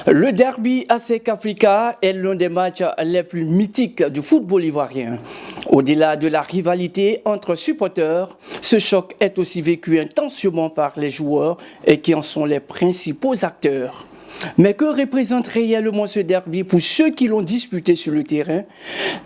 Le derby ASEC Africa est l'un des matchs les plus mythiques du football ivoirien. Au-delà de la rivalité entre supporters, ce choc est aussi vécu intensément par les joueurs et qui en sont les principaux acteurs. Mais que représente réellement ce derby pour ceux qui l'ont disputé sur le terrain?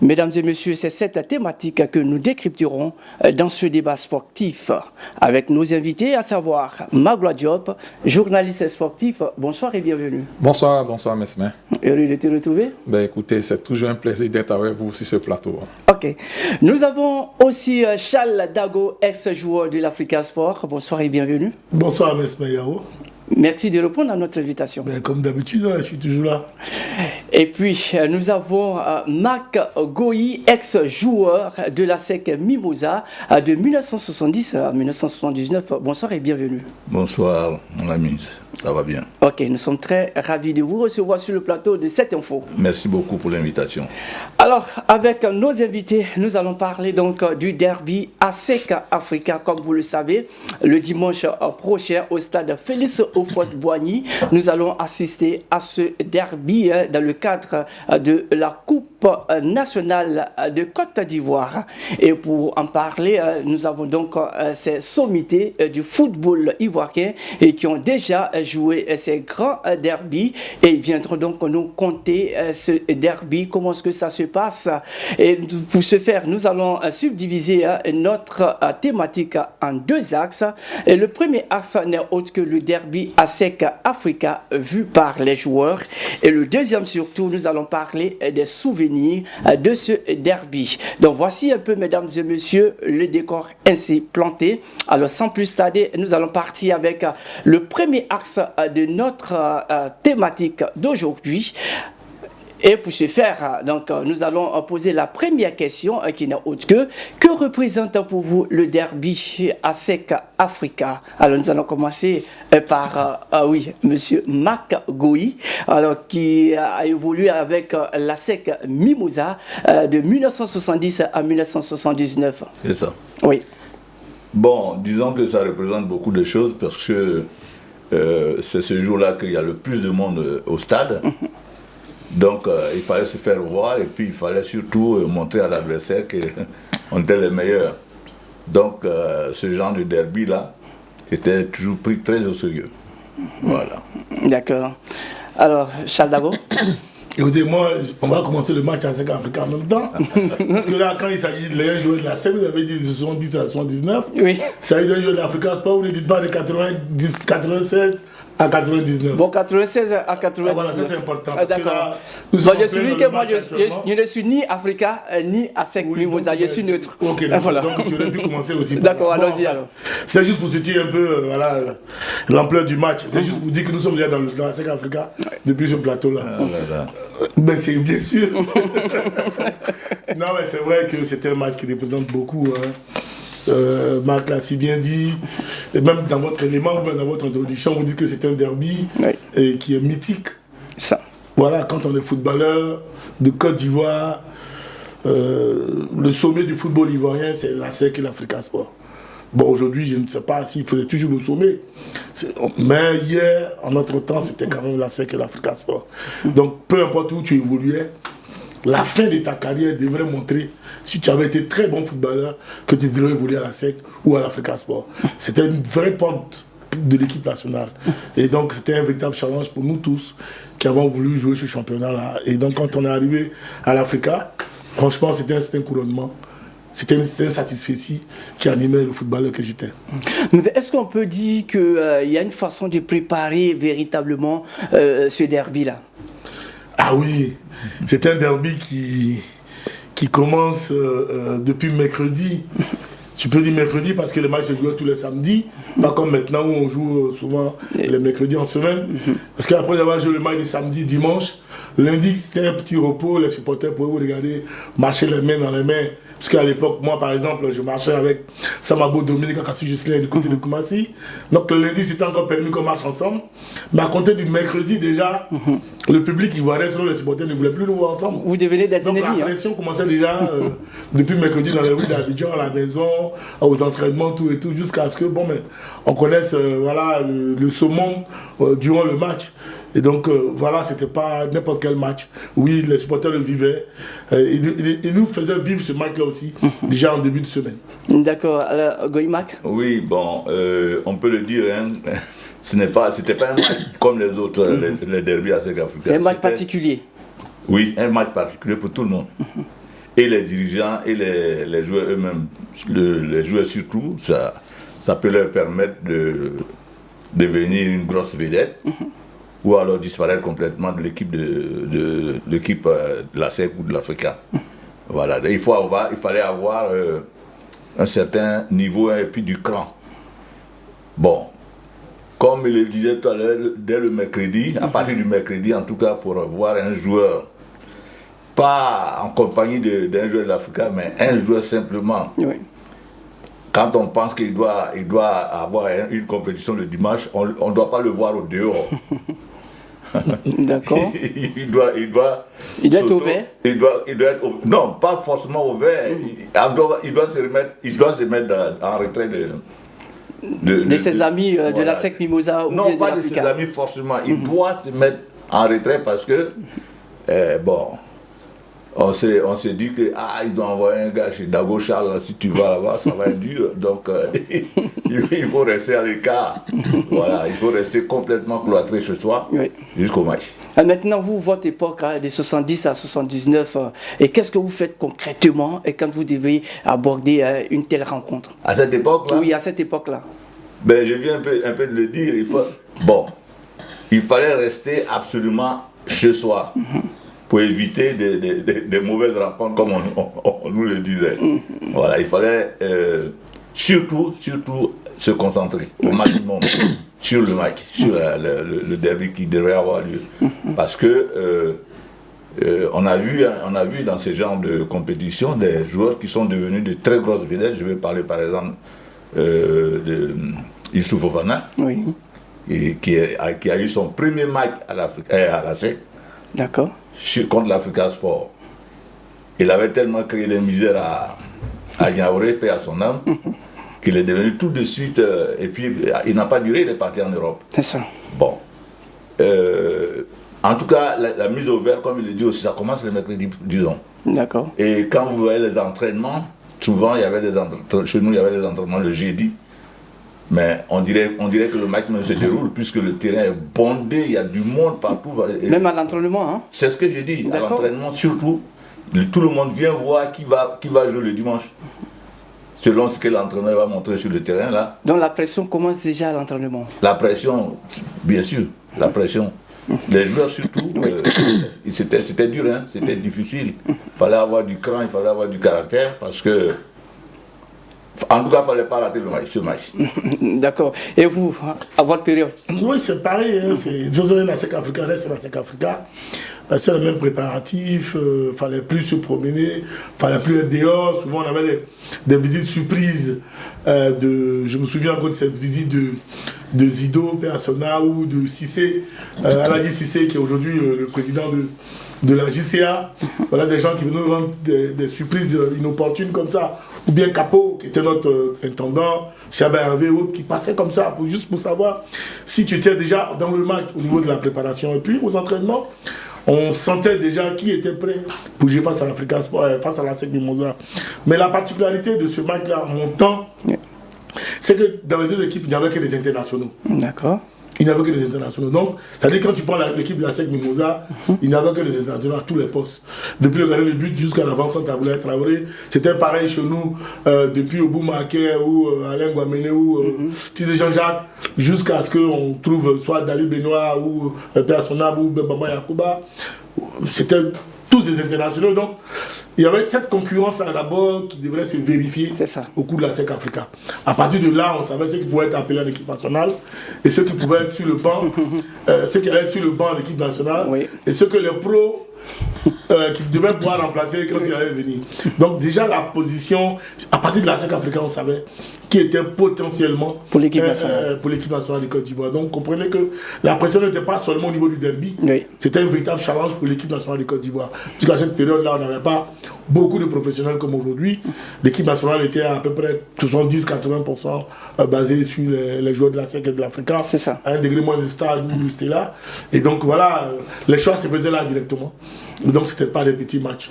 Mesdames et messieurs, c'est cette thématique que nous décrypterons dans ce débat sportif avec nos invités, à savoir Magloire Diop, journaliste sportif. Bonsoir et bienvenue. Bonsoir Mesmer. Heureux de te retrouver. Écoutez, c'est toujours un plaisir d'être avec vous sur ce plateau. Ok. Nous avons aussi Charles Dago, ex-joueur de l'Africa Sport. Bonsoir et bienvenue. Bonsoir Mesmer Yao. Merci de répondre à notre invitation. Comme d'habitude, je suis toujours là. Et puis, nous avons Marc Goï, ex-joueur de l'ASEC Mimosa de 1970 à 1979. Bonsoir et bienvenue. Bonsoir, mon ami. Ça va bien. Ok, nous sommes très ravis de vous recevoir sur le plateau de cette info. Merci beaucoup pour l'invitation. Alors, avec nos invités, nous allons parler donc du derby ASEC Africa, comme vous le savez, le dimanche prochain au stade Félix Houphouët-Boigny. Nous allons assister à ce derby dans le cadre de la Coupe nationale de Côte d'Ivoire. Et pour en parler, nous avons donc ces sommités du football ivoirien et qui ont déjà joué ces grands derbys et ils viendront donc nous conter ce derby, comment est-ce que ça se passe. Et pour ce faire, nous allons subdiviser notre thématique en deux axes. Et le premier axe n'est autre que le derby ASEC Africa vu par les joueurs. Et le deuxième surtout, nous allons parler des souvenirs de ce derby. Donc voici un peu, mesdames et messieurs, le décor ainsi planté. Alors sans plus tarder, nous allons partir avec le premier axe de notre thématique d'aujourd'hui. Et pour ce faire, donc, nous allons poser la première question qui n'est autre que représente pour vous le derby ASEC Africa? Alors nous allons commencer par monsieur Marc Goï, alors qui a évolué avec l'ASEC Mimosa de 1970 à 1979. C'est ça. Oui. Bon, disons que ça représente beaucoup de choses parce que c'est ce jour-là qu'il y a le plus de monde au stade. Donc il fallait se faire voir et puis il fallait surtout montrer à l'adversaire qu'on était les meilleurs. Donc ce genre de derby-là, c'était toujours pris très au sérieux. Voilà. D'accord. Alors, Charles Dago. Écoutez, moi, on va commencer le match ASEC Africa en même temps. Parce que là, quand il s'agit de les joueurs de la SEC, vous avez dit de 70 à 79. Oui. Ça veut dire joueurs de l'Africa Sport, vous ne dites pas de 96 à 99. Bon, 96 à 99. Ah, voilà, ça c'est important. D'accord. Je suis dit que moi, je ne suis ni Africa, ni ASEC Mimosa, je suis neutre. Ok, d'accord. Voilà. Donc tu aurais pu commencer aussi. D'accord, allons-y alors. C'est juste pour situer un peu l'ampleur du match. C'est juste pour dire que nous sommes déjà dans l'ASEC Africa depuis ce plateau-là. Ben c'est bien sûr. Non, mais c'est vrai que c'était un match qui représente beaucoup. Marc l'a si bien dit, et même dans votre élément ou même dans votre introduction, vous dites que c'est un derby et qui est mythique. Ça. Voilà, quand on est footballeur de Côte d'Ivoire, le sommet du football ivoirien, c'est l'ASEC et l'Africa Sport. Bon, aujourd'hui, je ne sais pas s'il faisait toujours le sommet, mais hier, en notre temps, c'était quand même l'ASEC et l'Africa Sport. Donc, peu importe où tu évoluais, la fin de ta carrière devrait montrer, si tu avais été très bon footballeur, que tu devrais évoluer à la SEC ou à l'Africa Sport. C'était une vraie porte de l'équipe nationale. Et donc, c'était un véritable challenge pour nous tous qui avons voulu jouer ce championnat-là. Et donc, quand on est arrivé à l'Africa, franchement, c'était un couronnement. C'était un satisfait qui animait le footballeur que j'étais. Mais est-ce qu'on peut dire qu'il y a une façon de préparer véritablement ce derby-là? Ah oui, c'est un derby qui commence depuis mercredi. Tu peux dire mercredi parce que le match se jouait tous les samedis, pas comme maintenant où on joue souvent les mercredis en semaine. Parce qu'après avoir joué le match le samedi, dimanche, lundi c'était un petit repos, les supporters pouvaient vous regarder marcher les mains dans les mains. Parce qu'à l'époque, moi par exemple, je marchais avec Samabo Dominique Akassou Gislain du côté de Koumassi. Donc le lundi c'était encore permis qu'on marche ensemble. Mais à compter du mercredi déjà, le public ivoirien, selon les supporters, ne voulait plus nous voir ensemble. Vous devenez des ennemis. Donc la pression commençait déjà depuis mercredi dans les rues d'Abidjan, à la maison, aux entraînements, tout et tout, jusqu'à ce que on connaisse le saumon durant le match. Et donc, voilà, c'était pas n'importe quel match. Oui, les supporters le vivaient. Ils nous faisaient vivre ce match-là aussi, déjà en début de semaine. D'accord. Alors, Goïmak? Oui, bon, on peut le dire, hein, c'était pas un match comme les autres, les derbies ASEC Africa. Un match particulier. Oui, un match particulier pour tout le monde. Et les dirigeants et les joueurs eux-mêmes, les joueurs surtout, ça peut leur permettre de devenir une grosse vedette ou alors disparaître complètement de l'équipe de la SEC ou de l'Africa. Voilà, il fallait avoir un certain niveau et puis du cran. Bon, comme il le disait tout à l'heure, dès le mercredi, à partir du mercredi en tout cas, pour voir un joueur, pas en compagnie d'un joueur de l'Africa, mais un joueur simplement. Oui. Quand on pense qu'il doit avoir une compétition le dimanche, on ne doit pas le voir au dehors. D'accord. il doit être au vert. Il doit être non, pas forcément au vert. Il doit se mettre en retrait de ses amis voilà. de la SEC Mimosa ou non, pas de l'Africa. ses amis forcément. Il doit se mettre en retrait parce que bon. On s'est dit que ils ont envoyé un gars chez Dago Charles, si tu vas là-bas, ça va être dur. Donc il faut rester à l'écart. Voilà, il faut rester complètement cloîtré chez soi jusqu'au match. Maintenant, vous, votre époque, de 70 à 79, et qu'est-ce que vous faites concrètement et quand vous devez aborder une telle rencontre? À cette époque-là? Oui, à cette époque-là. Ben, je viens un peu de le dire. Il fallait rester absolument chez soi. Pour éviter des mauvaises rencontres, comme on nous le disait. Voilà, il fallait surtout se concentrer au maximum sur le match, sur le derby qui devrait avoir lieu. Parce que on a vu dans ce genre de compétition des joueurs qui sont devenus de très grosses vedettes. Je vais parler par exemple de Youssouf Fofana, qui a eu son premier match à la SEC. D'accord. Contre l'Africa Sport. Il avait tellement créé des misères à Niaouré, paix à son âme, qu'il est devenu tout de suite, et puis il n'a pas duré, il est parti en Europe. C'est ça. Bon. En tout cas, la mise au vert, comme il le dit aussi, ça commence le mercredi, disons. D'accord. Et quand vous voyez les entraînements, souvent chez nous il y avait des entraînements le jeudi. Mais on dirait que le match même se déroule puisque le terrain est bondé, il y a du monde partout. Même à l'entraînement, hein? C'est ce que j'ai dit, à l'entraînement surtout, tout le monde vient voir qui va jouer le dimanche. Selon ce que l'entraîneur va montrer sur le terrain là. Donc la pression commence déjà à l'entraînement? La pression, bien sûr, la pression. Les joueurs surtout, c'était dur, hein, c'était difficile. Il fallait avoir du cran, il fallait avoir du caractère parce que... En tout cas, il ne fallait pas rater ce match. D'accord. Et vous, à votre période? Oui, c'est pareil. Hein, la SEC Africa reste la SEC Africa. C'est le même préparatif. Il ne fallait plus se promener. Il ne fallait plus être dehors. Souvent, on avait des visites surprises. Je me souviens encore de cette visite de Zido, Persona ou de Cissé. Aladi Cissé, qui est aujourd'hui le président de la JCA. Voilà des gens qui venaient nous rendre des surprises inopportunes comme ça. Ou bien Capo, qui était notre intendant, Siaba Hervé ou autre, qui passait comme ça, juste pour savoir si tu étais déjà dans le match au niveau de la préparation. Et puis aux entraînements, on sentait déjà qui était prêt pour jouer face à l'Africa Sport, face à la SEC Mimosa. Mais la particularité de ce match-là, en mon temps, c'est que dans les deux équipes, il n'y avait que des internationaux. D'accord. Il n'y avait que des internationaux. Donc, ça veut dire quand tu prends l'équipe de la SEC Mimosa, il n'y avait que des internationaux à tous les postes. Depuis le gardien de but jusqu'à l'avant-centre Taboulaye Traoré, c'était pareil chez nous, depuis Oboumake ou Alain Guamene ou Tizé Jean-Jacques, jusqu'à ce qu'on trouve soit Dali Benoît ou Personnable ou Bembama Yakuba. C'était tous des internationaux. Donc, il y avait cette concurrence à d'abord qui devrait se vérifier au cours de la SEC Africa. À partir de là, on savait ceux qui pouvaient être appelés en équipe nationale et ceux qui pouvaient être sur le banc, ceux qui allaient être sur le banc de l'équipe nationale et ceux que les pros qui devait pouvoir remplacer quand il allait venir. Donc déjà la position, à partir de la SEC africaine, on savait qui était potentiellement pour l'équipe nationale de Côte d'Ivoire. Donc comprenez que la pression n'était pas seulement au niveau du derby, c'était un véritable challenge pour l'équipe nationale de Côte d'Ivoire. Jusqu'à cette période-là, on n'avait pas beaucoup de professionnels comme aujourd'hui. L'équipe nationale était à peu près 70-80% basée sur les joueurs de la SEC et de l'Africa. C'est ça. À un degré moins de stade, nous c'était là. Et donc voilà, les choix se faisaient là directement. Donc c'était pas des petits matchs.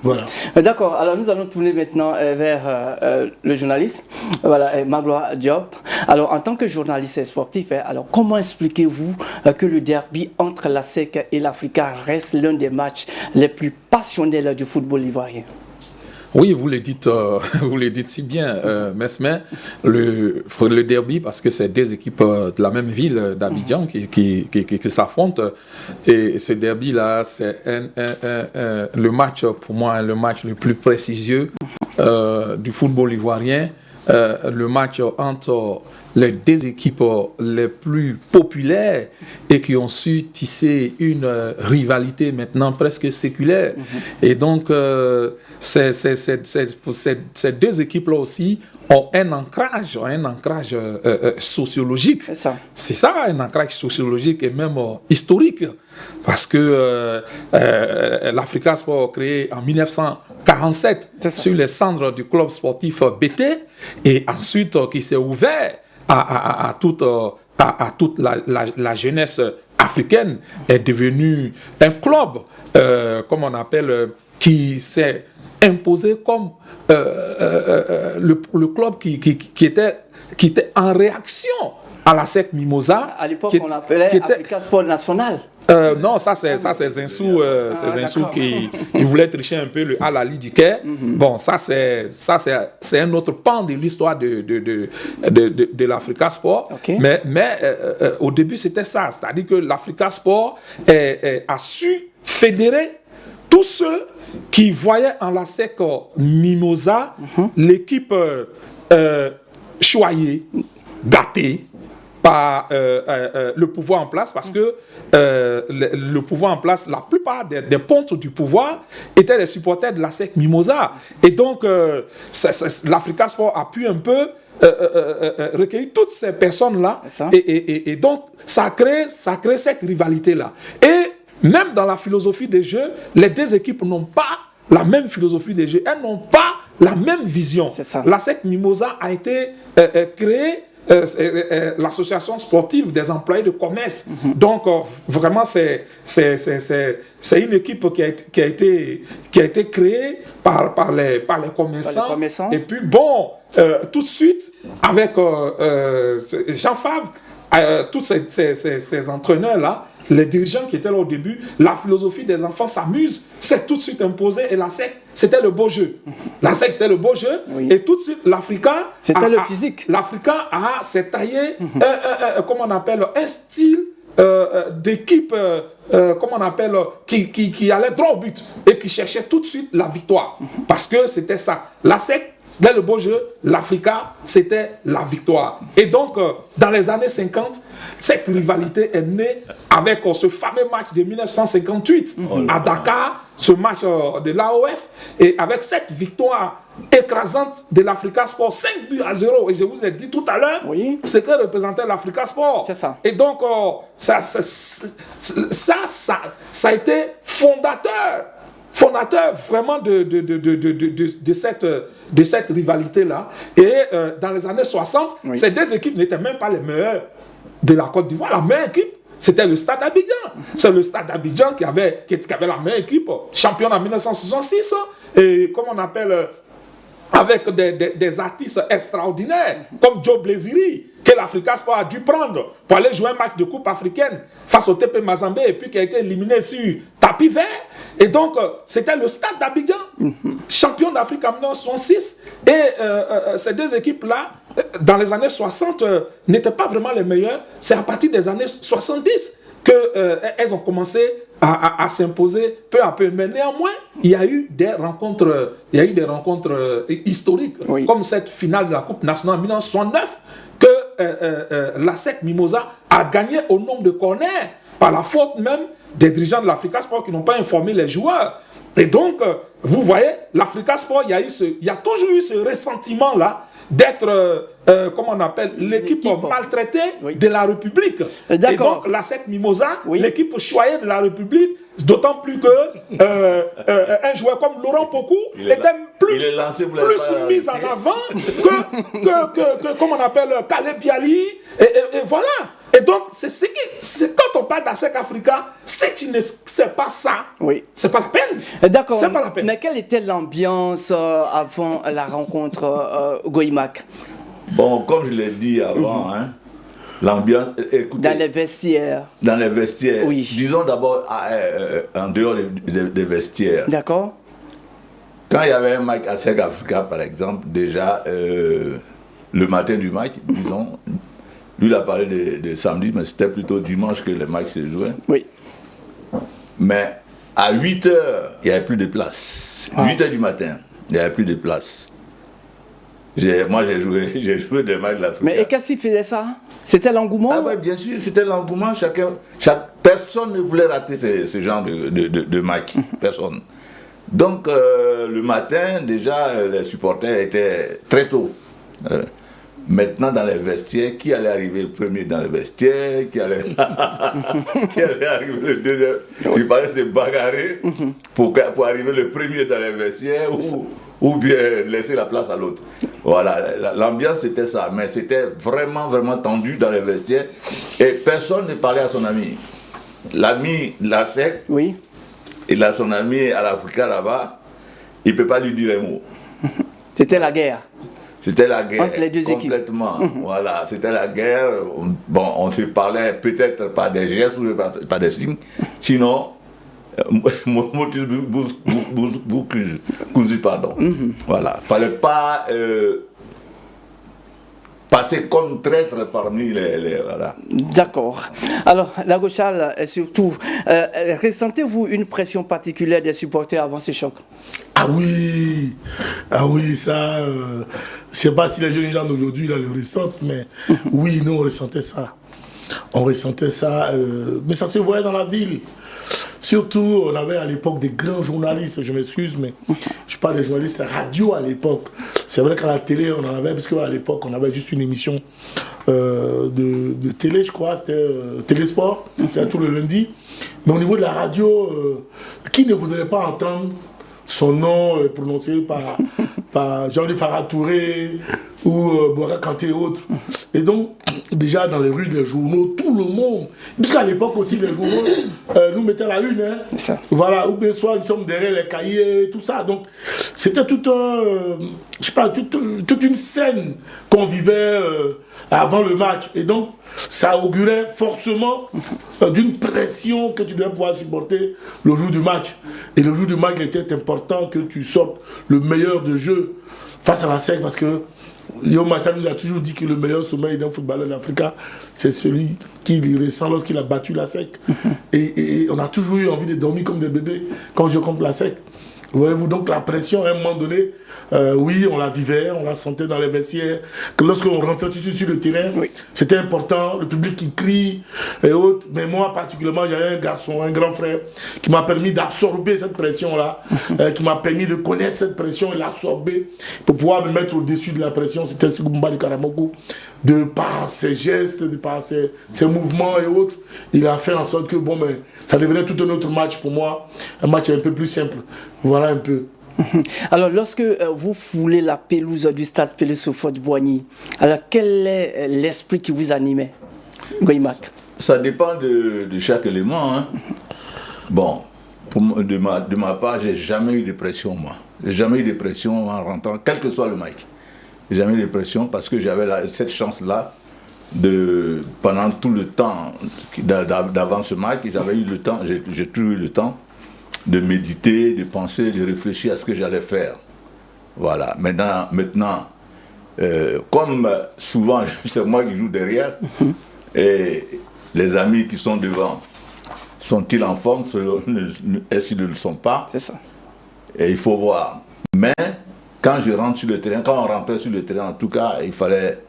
Voilà. D'accord, alors nous allons tourner maintenant vers le journaliste, voilà, Magloire Diop. Alors en tant que journaliste sportif, alors comment expliquez-vous que le derby entre la SEC et l'Africa reste l'un des matchs les plus passionnels du football ivoirien? Oui, vous le dites si bien, Mesmer, le derby, parce que c'est deux équipes de la même ville d'Abidjan qui s'affrontent. Et ce derby-là, c'est le match, pour moi, le match le plus prestigieux du football ivoirien. Le match entre les deux équipes les plus populaires et qui ont su tisser une rivalité maintenant presque séculaire. Et donc, ces deux équipes-là aussi ont un ancrage sociologique. C'est ça, un ancrage sociologique et même historique. Parce que l'Africa Sport créé en 1947 sur les cendres du club sportif BT et ensuite qui s'est ouvert à toute la jeunesse africaine, est devenu un club, comme on appelle, qui s'est imposé comme le club qui était en réaction à la SEC Mimosa. À l'époque, on l'appelait Africa Sport National. Non, ça c'est Zinsou, qui voulait tricher un peu le Al-Ali du Caire. Bon, ça c'est un autre pan de l'histoire de l'Africa Sport. Okay. Mais au début c'était ça, c'est-à-dire que l'Africa Sport a su fédérer tous ceux qui voyaient en la SEC Mimosa l'équipe choyée, gâtée par le pouvoir en place, parce que le pouvoir en place, la plupart des pontes du pouvoir étaient les supporters de la SEC Mimosa. Et donc, l'Africa Sport a pu un peu recueillir toutes ces personnes-là. Et donc, ça crée cette rivalité-là. Et même dans la philosophie des jeux, les deux équipes n'ont pas la même philosophie des jeux. Elles n'ont pas la même vision. La SEC Mimosa a été créée l'association sportive des employés de commerce. Donc vraiment c'est une équipe qui a été créée par les commerçants. Et puis bon, tout de suite avec Jean Favre, tous ces entraîneurs là, les dirigeants qui étaient là au début, la philosophie des enfants s'amuse, c'est tout de suite imposé, et la SEC c'était le beau jeu. La SEC c'était le beau jeu, et tout de suite l'Africa c'était le physique. L'Africa s'est taillé comment on appelle, un style d'équipe comment on appelle, qui allait droit au but et qui cherchait tout de suite la victoire, parce que c'était ça. La SEC c'était le beau jeu, l'Africa c'était la victoire. Et donc dans les années 50, cette rivalité est née avec ce fameux match de 1958 à Dakar, ce match de l'AOF, et avec cette victoire écrasante de l'Africa Sport, 5-0. Et je vous ai dit tout à l'heure ce que représentait l'Africa Sport. C'est ça. Et donc ça a été fondateur vraiment de cette rivalité-là. Et dans les années 60, ces deux équipes n'étaient même pas les meilleures de la Côte d'Ivoire. La meilleure équipe, c'était le Stade Abidjan. C'est le Stade Abidjan qui avait la meilleure équipe, championne en 1966, et comme on appelle, avec des artistes extraordinaires, comme Joe Blésiri, que l'Africa Sport a dû prendre pour aller jouer un match de coupe africaine face au TP Mazembe, et puis qui a été éliminé sur tapis vert. Et donc, c'était le Stade d'Abidjan, champion d'Afrique en 1966. Et ces deux équipes-là, dans les années 60, n'étaient pas vraiment les meilleures. C'est à partir des années 70 qu'elles ont commencé à s'imposer peu à peu. Mais néanmoins, il y a eu des rencontres historiques, comme cette finale de la Coupe nationale en 1969, que la SEC Mimosa a gagné au nombre de corners, par la faute même des dirigeants de l'Africa Sport qui n'ont pas informé les joueurs. Et donc, vous voyez, l'Africa Sport, il y a toujours eu ce ressentiment-là d'être, comment on appelle, l'équipe maltraitée de la République. Et donc, la SEC Mimosa, l'équipe choyée de la République, d'autant plus que un joueur comme Laurent Pokou était plus mis en avant que comment on appelle, Caleb Biali, et voilà. Et donc, c'est quand on parle d'ASEC Africa, si tu ne sais pas ça, c'est pas la peine. D'accord. C'est pas la peine. Mais quelle était l'ambiance avant la rencontre Goïmak? Bon, comme je l'ai dit avant, l'ambiance, écoutez, dans les vestiaires. Dans les vestiaires. Oui. Disons d'abord en dehors des vestiaires. D'accord. Quand il y avait un match à ASEC Africa, par exemple, déjà, le matin du match, disons, lui, il a parlé de samedi, mais c'était plutôt dimanche que le match se jouait. Oui. Mais à 8 h, il n'y avait plus de place. 8 h du matin, il n'y avait plus de place. Moi, j'ai joué des matchs de l'Afrique. Mais qu'est-ce qui faisait ça? C'était l'engouement? Ah oui, bien sûr, c'était l'engouement. Personne ne voulait rater ce genre de match. Personne. Donc, le matin, déjà, les supporters étaient très tôt. Maintenant, dans les vestiaires, qui allait arriver le premier dans les vestiaires, qui allait arriver le deuxième? Il fallait se bagarrer pour arriver le premier dans les vestiaires ou bien laisser la place à l'autre. Voilà, l'ambiance c'était ça, mais c'était vraiment, vraiment tendu dans les vestiaires et personne ne parlait à son ami. L'ami de la SEC, il a son ami à l'Africa là-bas, il ne peut pas lui dire un mot. C'était la guerre. C'était la guerre, entre les deux complètement. Voilà, c'était la guerre. Bon, on se parlait peut-être par des gestes ou par des signes. Sinon, motus cousu, pardon. Voilà, fallait pas passer comme traître parmi les voilà. D'accord. Alors, Lagochal, surtout, ressentez-vous une pression particulière des supporters avant ce choc? Ah oui, ça, je sais pas si les jeunes gens d'aujourd'hui le ressentent, mais oui, nous on ressentait ça. On ressentait ça, mais ça se voyait dans la ville. Surtout, on avait à l'époque des grands journalistes, je m'excuse, mais je parle des journalistes radio à l'époque. C'est vrai qu'à la télé, on en avait, parce qu'à l'époque, on avait juste une émission de télé, je crois, c'était Télésport, c'était tout le lundi. Mais au niveau de la radio, qui ne voudrait pas entendre son nom prononcé par Jean-Luc Farah Touré ou Bouara Kanté et autres. Et donc, déjà dans les rues, les journaux, tout le monde, puisqu'à l'époque aussi, les journaux nous mettaient la une. Hein. Voilà, ou bien soit nous sommes derrière les cahiers, tout ça. Donc, c'était tout je sais pas, toute une scène qu'on vivait avant le match. Et donc, ça augurait forcément d'une pression que tu devais pouvoir supporter le jour du match. Et le jour du match, il était important que tu sortes le meilleur de jeu face à la SEC, parce que Yo Massa nous a toujours dit que le meilleur sommeil d'un footballeur d'Afrique, c'est celui qu'il ressent lorsqu'il a battu la SEC. Et on a toujours eu envie de dormir comme des bébés quand je compte la SEC. Voyez-vous, donc la pression, à un moment donné, oui, on la vivait, on la sentait dans les vestiaires, que lorsqu'on rentrait sur le terrain, c'était important, le public qui crie et autres. Mais moi, particulièrement, j'avais un garçon, un grand frère, qui m'a permis d'absorber cette pression-là, qui m'a permis de connaître cette pression et l'absorber pour pouvoir me mettre au-dessus de la pression. C'était Ségoumba de Karamoko, de par ses gestes, de par ses mouvements et autres. Il a fait en sorte que, bon, mais ça devenait tout un autre match pour moi, un match un peu plus simple. Voilà un peu. Alors, lorsque vous foulez la pelouse du stade Félix Houphouët-Boigny, alors quel est l'esprit qui vous animait, Goïmak? Ça dépend de chaque élément. Hein. Bon, de ma part, j'ai jamais eu de pression, moi. J'ai jamais eu de pression en rentrant, quel que soit le match. J'ai jamais eu de pression parce que j'avais cette chance-là pendant tout le temps d'avant ce match, j'avais eu le temps, j'ai toujours eu le temps de méditer, de penser, de réfléchir à ce que j'allais faire. Voilà. Maintenant comme souvent, c'est moi qui joue derrière, et les amis qui sont devant, sont-ils en forme? Est-ce qu'ils ne le sont pas? C'est ça. Et il faut voir. Mais quand je rentre sur le terrain, quand on rentrait sur le terrain, en tout cas, il fallait...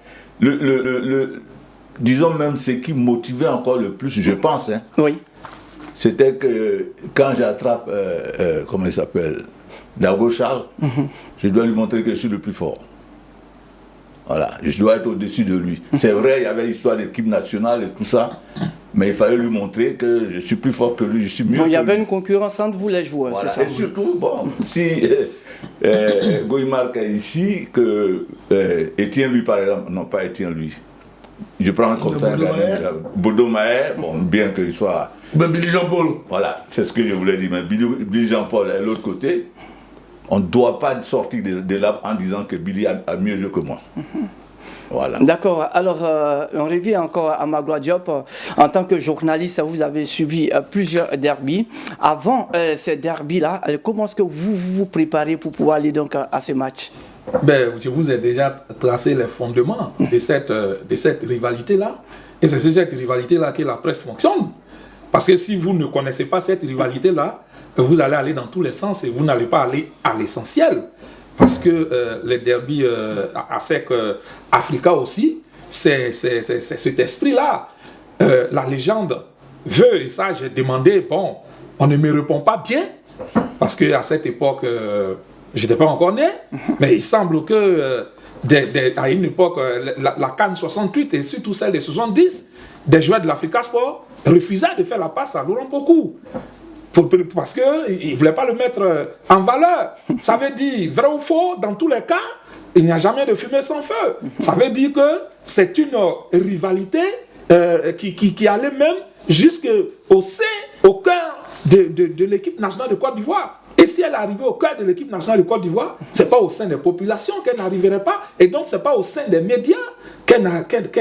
disons même ce qui motivait encore le plus, je pense, hein, c'était que quand j'attrape, comment il s'appelle, Dago Charles, je dois lui montrer que je suis le plus fort. Voilà, je dois être au-dessus de lui. C'est vrai, il y avait l'histoire de l'équipe nationale et tout ça, mais il fallait lui montrer que je suis plus fort que lui, je suis mieux. Donc il y avait lui. une concurrence entre vous les joueurs, Voilà. c'est ça? Et surtout, bon, si Goïmark est ici, que Étienne lui par exemple, non pas Étienne lui, je prends comme ça Bodo Maher, bon, bien qu'il soit... Ben Billy Jean-Paul. Voilà, c'est ce que je voulais dire, mais Billy Jean-Paul est de l'autre côté. On ne doit pas sortir de là en disant que Billy a mieux joué que moi. Voilà. D'accord. Alors, on revient encore à Magloire Diop. En tant que journaliste, vous avez subi plusieurs derbies. Avant ces derbies-là, comment est-ce que vous vous préparez pour pouvoir aller donc à ce match? Ben, je vous ai déjà tracé les fondements de cette rivalité-là. Et c'est sur cette rivalité-là que la presse fonctionne. Parce que si vous ne connaissez pas cette rivalité-là, vous allez aller dans tous les sens et vous n'allez pas aller à l'essentiel. Parce que les derbies ASEC Africa aussi, c'est cet esprit-là. La légende veut, et ça j'ai demandé, bon, on ne me répond pas bien, parce qu'à cette époque, je n'étais pas encore né, mais il semble que à une époque, la CAN 68 et surtout celle des 70, des joueurs de l'Africa Sport refusaient de faire la passe à Laurent Pokou. Parce qu'ils ne voulaient pas le mettre en valeur. Ça veut dire, vrai ou faux, dans tous les cas, il n'y a jamais de fumée sans feu. Ça veut dire que c'est une rivalité qui allait même jusqu'au sein, au cœur de l'équipe nationale de Côte d'Ivoire. Et si elle arrivait au cœur de l'équipe nationale de Côte d'Ivoire, ce n'est pas au sein des populations qu'elle n'arriverait pas. Et donc, ce n'est pas au sein des médias qu'elle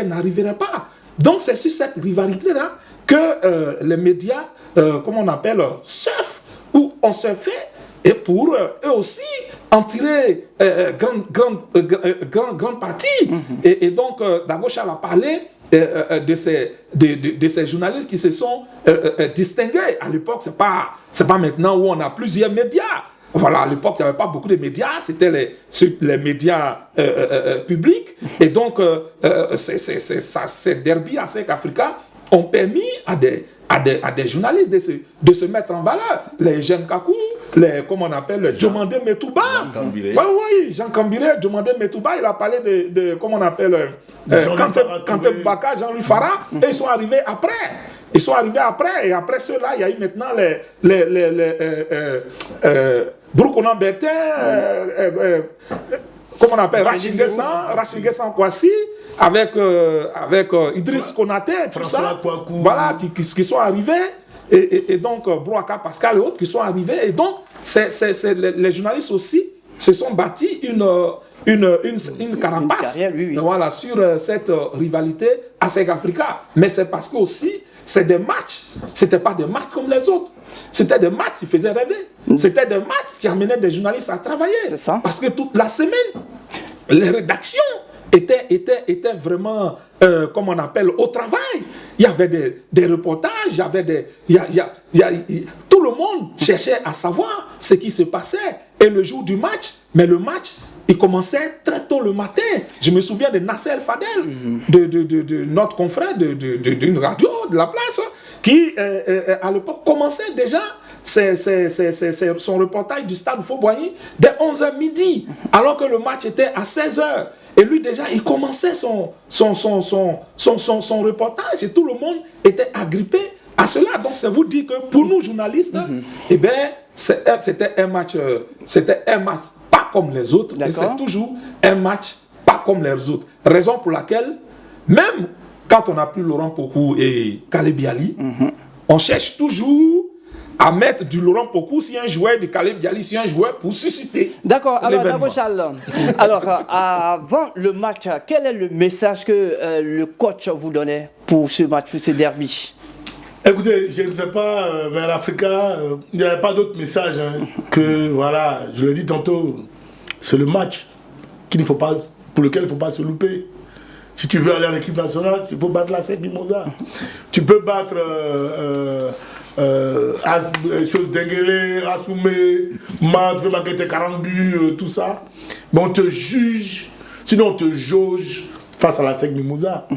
n'arriverait pas. Donc, c'est sur cette rivalité-là que les médias, comme on appelle, surfent, ou on surfait, et pour eux aussi en tirer grande partie. Et donc, Dago Charles a parlé de ces journalistes qui se sont distingués. À l'époque, c'est pas maintenant où on a plusieurs médias. Voilà, à l'époque, il n'y avait pas beaucoup de médias, c'était les médias publics. Et donc, ces derbies ASEC Africa ont permis à des journalistes de se mettre en valeur. Les jeunes Kakou, comment on appelle, Diomandé Metouba. Jean Cambiré, Diomandé Metouba, il a parlé de comment on appelle, Kanté Baka, Jean-Louis Farah, et ils sont arrivés après. Et après ceux-là, il y a eu maintenant Broukounan Bertin, comment on appelle, Rachid Gessan Kwasi, avec Idriss Konaté, tout ça, voilà, qui sont arrivés, et donc Brouaka Pascal et autres qui sont arrivés, et donc les journalistes aussi se sont bâtis une carapace carrière, oui. Voilà, sur cette rivalité ASEC Africa. Mais c'est parce que aussi, c'est des matchs, c'était pas des matchs comme les autres. C'était des matchs qui faisaient rêver. C'était des matchs qui amenaient des journalistes à travailler. C'est ça. Parce que toute la semaine, les rédactions étaient vraiment, comme on appelle, au travail. Il y avait des reportages, il y avait tout le monde cherchait à savoir ce qui se passait. Et le jour du match, mais le match, il commençait très tôt le matin. Je me souviens de Nasser El Fadel, de notre confrère d'une radio de la place, qui à l'époque commençait déjà son reportage du stade Fauboigny dès 11h midi, alors que le match était à 16h. Et lui déjà, il commençait son reportage et tout le monde était agrippé à cela. Donc c'est vous dire que pour nous journalistes, eh bien, c'était un match pas comme les autres, et c'est toujours un match pas comme les autres. Raison pour laquelle, même quand on n'a plus Laurent Pokou et Caleb Biali, on cherche toujours à mettre du Laurent Pokou si un joueur, de Caleb Biali si un joueur pour susciter. D'accord, alors l'événement. Dago Charles, alors avant le match, quel est le message que le coach vous donnait pour ce match, pour ce derby? Écoutez, je ne sais pas, vers l'Africa, il n'y avait pas d'autre message que, voilà, je l'ai dit tantôt, c'est le match pour lequel il ne faut pas se louper. Si tu veux aller en équipe nationale, il faut battre la ASEC Mimosa. Tu peux battre Dengele, Assoumé, Man, tu peux marquer tes 40 buts, tout ça. Mais on te juge, sinon on te jauge face à la ASEC Mimosa.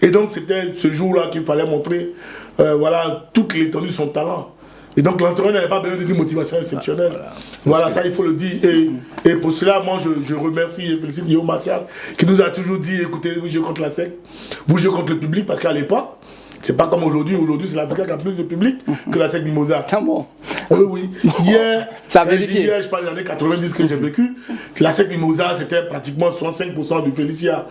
Et donc c'était ce jour-là qu'il fallait montrer voilà, toute l'étendue de son talent. Et donc l'entraîneur n'avait pas besoin d'une motivation exceptionnelle. Voilà, ça il faut le dire. Et pour cela, moi je remercie et félicite Guillaume Martial qui nous a toujours dit, écoutez, vous jouez contre la SEC, vous jouez contre le public, parce qu'à l'époque, c'est pas comme aujourd'hui. Aujourd'hui, c'est l'Afrique qui a plus de public que la SEC Mimosa. Ah bon? Oui. Hier, ça a vérifié. Hier, je parle des années 90 que j'ai vécu. La SEC Mimosa, c'était pratiquement 65% du Félicia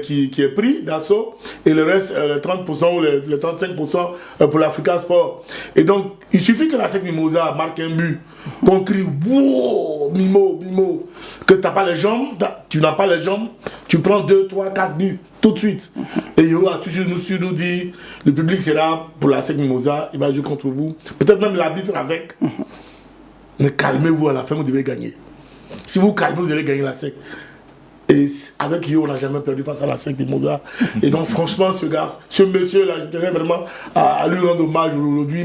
qui est pris d'assaut. Et le reste, les 30% ou les 35% pour l'Africa Sport. Et donc, il suffit que la SEC Mimosa marque un but, qu'on crie wow, Mimo, Mimo, que tu n'as pas les jambes, tu prends 2, 3, 4 buts tout de suite. Et Yo a toujours nous dit, le public sera pour la SEC Mimosa, il va jouer contre vous. Peut-être même l'arbitre avec. Mais calmez-vous, à la fin vous devez gagner. Si vous calmez, vous allez gagner la SEC. Et avec Yo, on n'a jamais perdu face à la SEC Mimosa. Et donc franchement, ce monsieur-là, je tenais vraiment à lui rendre hommage aujourd'hui.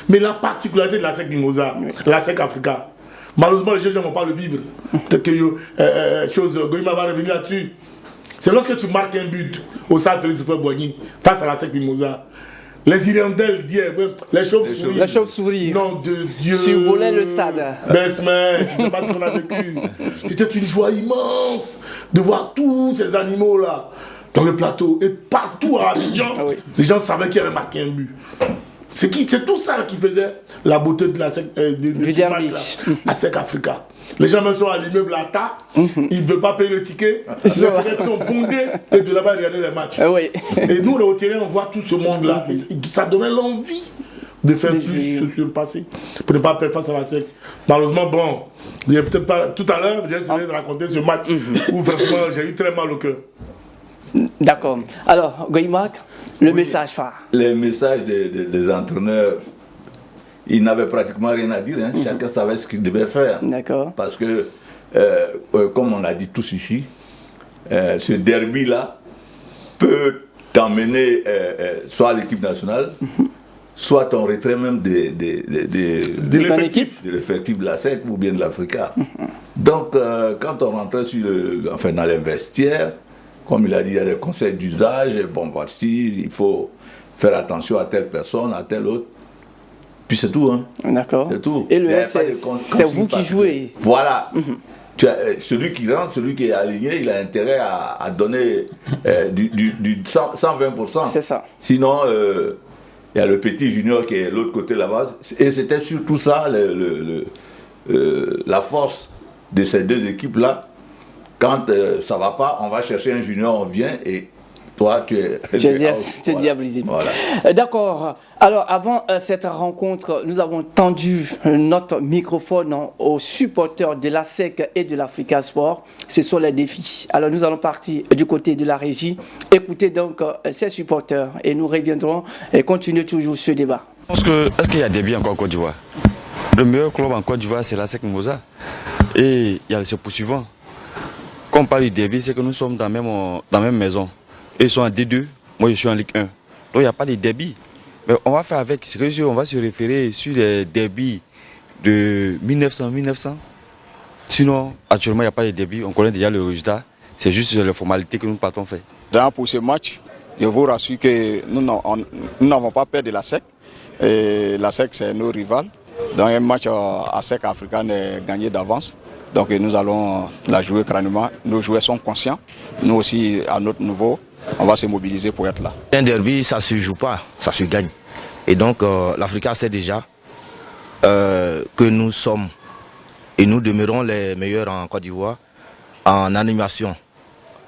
Mais la particularité de la SEC Mimosa, la SEC Africa, malheureusement les gens ne vont pas le vivre. Peut-être que Goïma va revenir là-dessus. C'est lorsque tu marques un but au stade Félix Houphouët-Boigny face à la SEC Mimosa. Les hirondelles d'hier, les chauves-souris. Les chauves-souris. Non de Dieu. Survolaient le stade. Mais tu ne sais pas ce qu'on a vécu. C'était une joie immense de voir tous ces animaux-là dans le plateau. Et partout à Abidjan, les gens savaient qu'il avait marqué un but. C'est tout ça qui faisait la beauté de la SEC, du derby, la SEC Africa. Les gens même sont à l'immeuble à Ta, ils ne veulent pas payer le ticket, les fenêtres sont bondées et de là-bas regarder les matchs. Et nous, au terrain, on voit tout ce monde-là. Ça donnait l'envie de faire plus, se surpasser, pour ne pas perdre face à la SEC. Malheureusement, bon, il y a peut-être pas. Tout à l'heure, j'ai essayé de raconter ce match où franchement, j'ai eu très mal au cœur. D'accord. Alors, Goïmak, le message phare. Les messages des entraîneurs, ils n'avaient pratiquement rien à dire. Hein. Chacun savait ce qu'il devait faire. D'accord. Parce que, comme on a dit tous ici, ce derby-là peut t'emmener soit à l'équipe nationale, soit en retrait même de l'effectif de la SEC ou bien de l'Africa. Donc, quand on rentrait dans les vestiaires, comme il a dit, il y a des conseils d'usage, bon, voici, il faut faire attention à telle personne, à telle autre. Puis c'est tout, hein. D'accord. C'est tout. Et le reste, c'est vous qui jouez. Voilà. Celui qui rentre, celui qui est aligné, il a intérêt à donner du 120%. C'est ça. Sinon, il y a le petit junior qui est de l'autre côté là-bas. Et c'était surtout ça, la force de ces deux équipes-là. Quand ça ne va pas, on va chercher un junior, on vient et toi, tu es diabolisé. Voilà. D'accord. Alors, avant cette rencontre, nous avons tendu notre microphone aux supporters de la SEC et de l'Africa Sport. Ce sont les défis. Alors, nous allons partir du côté de la régie, écouter donc ces supporters et nous reviendrons et continuer toujours ce débat. Est-ce qu'il y a des biens encore en Côte d'Ivoire? Le meilleur club en Côte d'Ivoire, c'est la SEC Mimosa. Et il y a le poursuivant. Quand on parle du derby, c'est que nous sommes dans la même maison. Ils sont en D2, moi je suis en Ligue 1. Donc il n'y a pas de derby. Mais on va faire avec, on va se référer sur les derbys de 1900. Sinon, actuellement, il n'y a pas de derby. On connaît déjà le résultat. C'est juste les formalités que nous partons faire. D'ailleurs, pour ce match, je vous rassure que nous n'avons pas peur de la SEC. Et la SEC, c'est nos rivales. Dans un match à SEC africain gagné d'avance. Donc nous allons la jouer crânement. Nos joueurs sont conscients. Nous aussi, à notre niveau, on va se mobiliser pour être là. Un derby, ça ne se joue pas, ça se gagne. Et donc l'Africa sait déjà que nous sommes et nous demeurons les meilleurs en Côte d'Ivoire en animation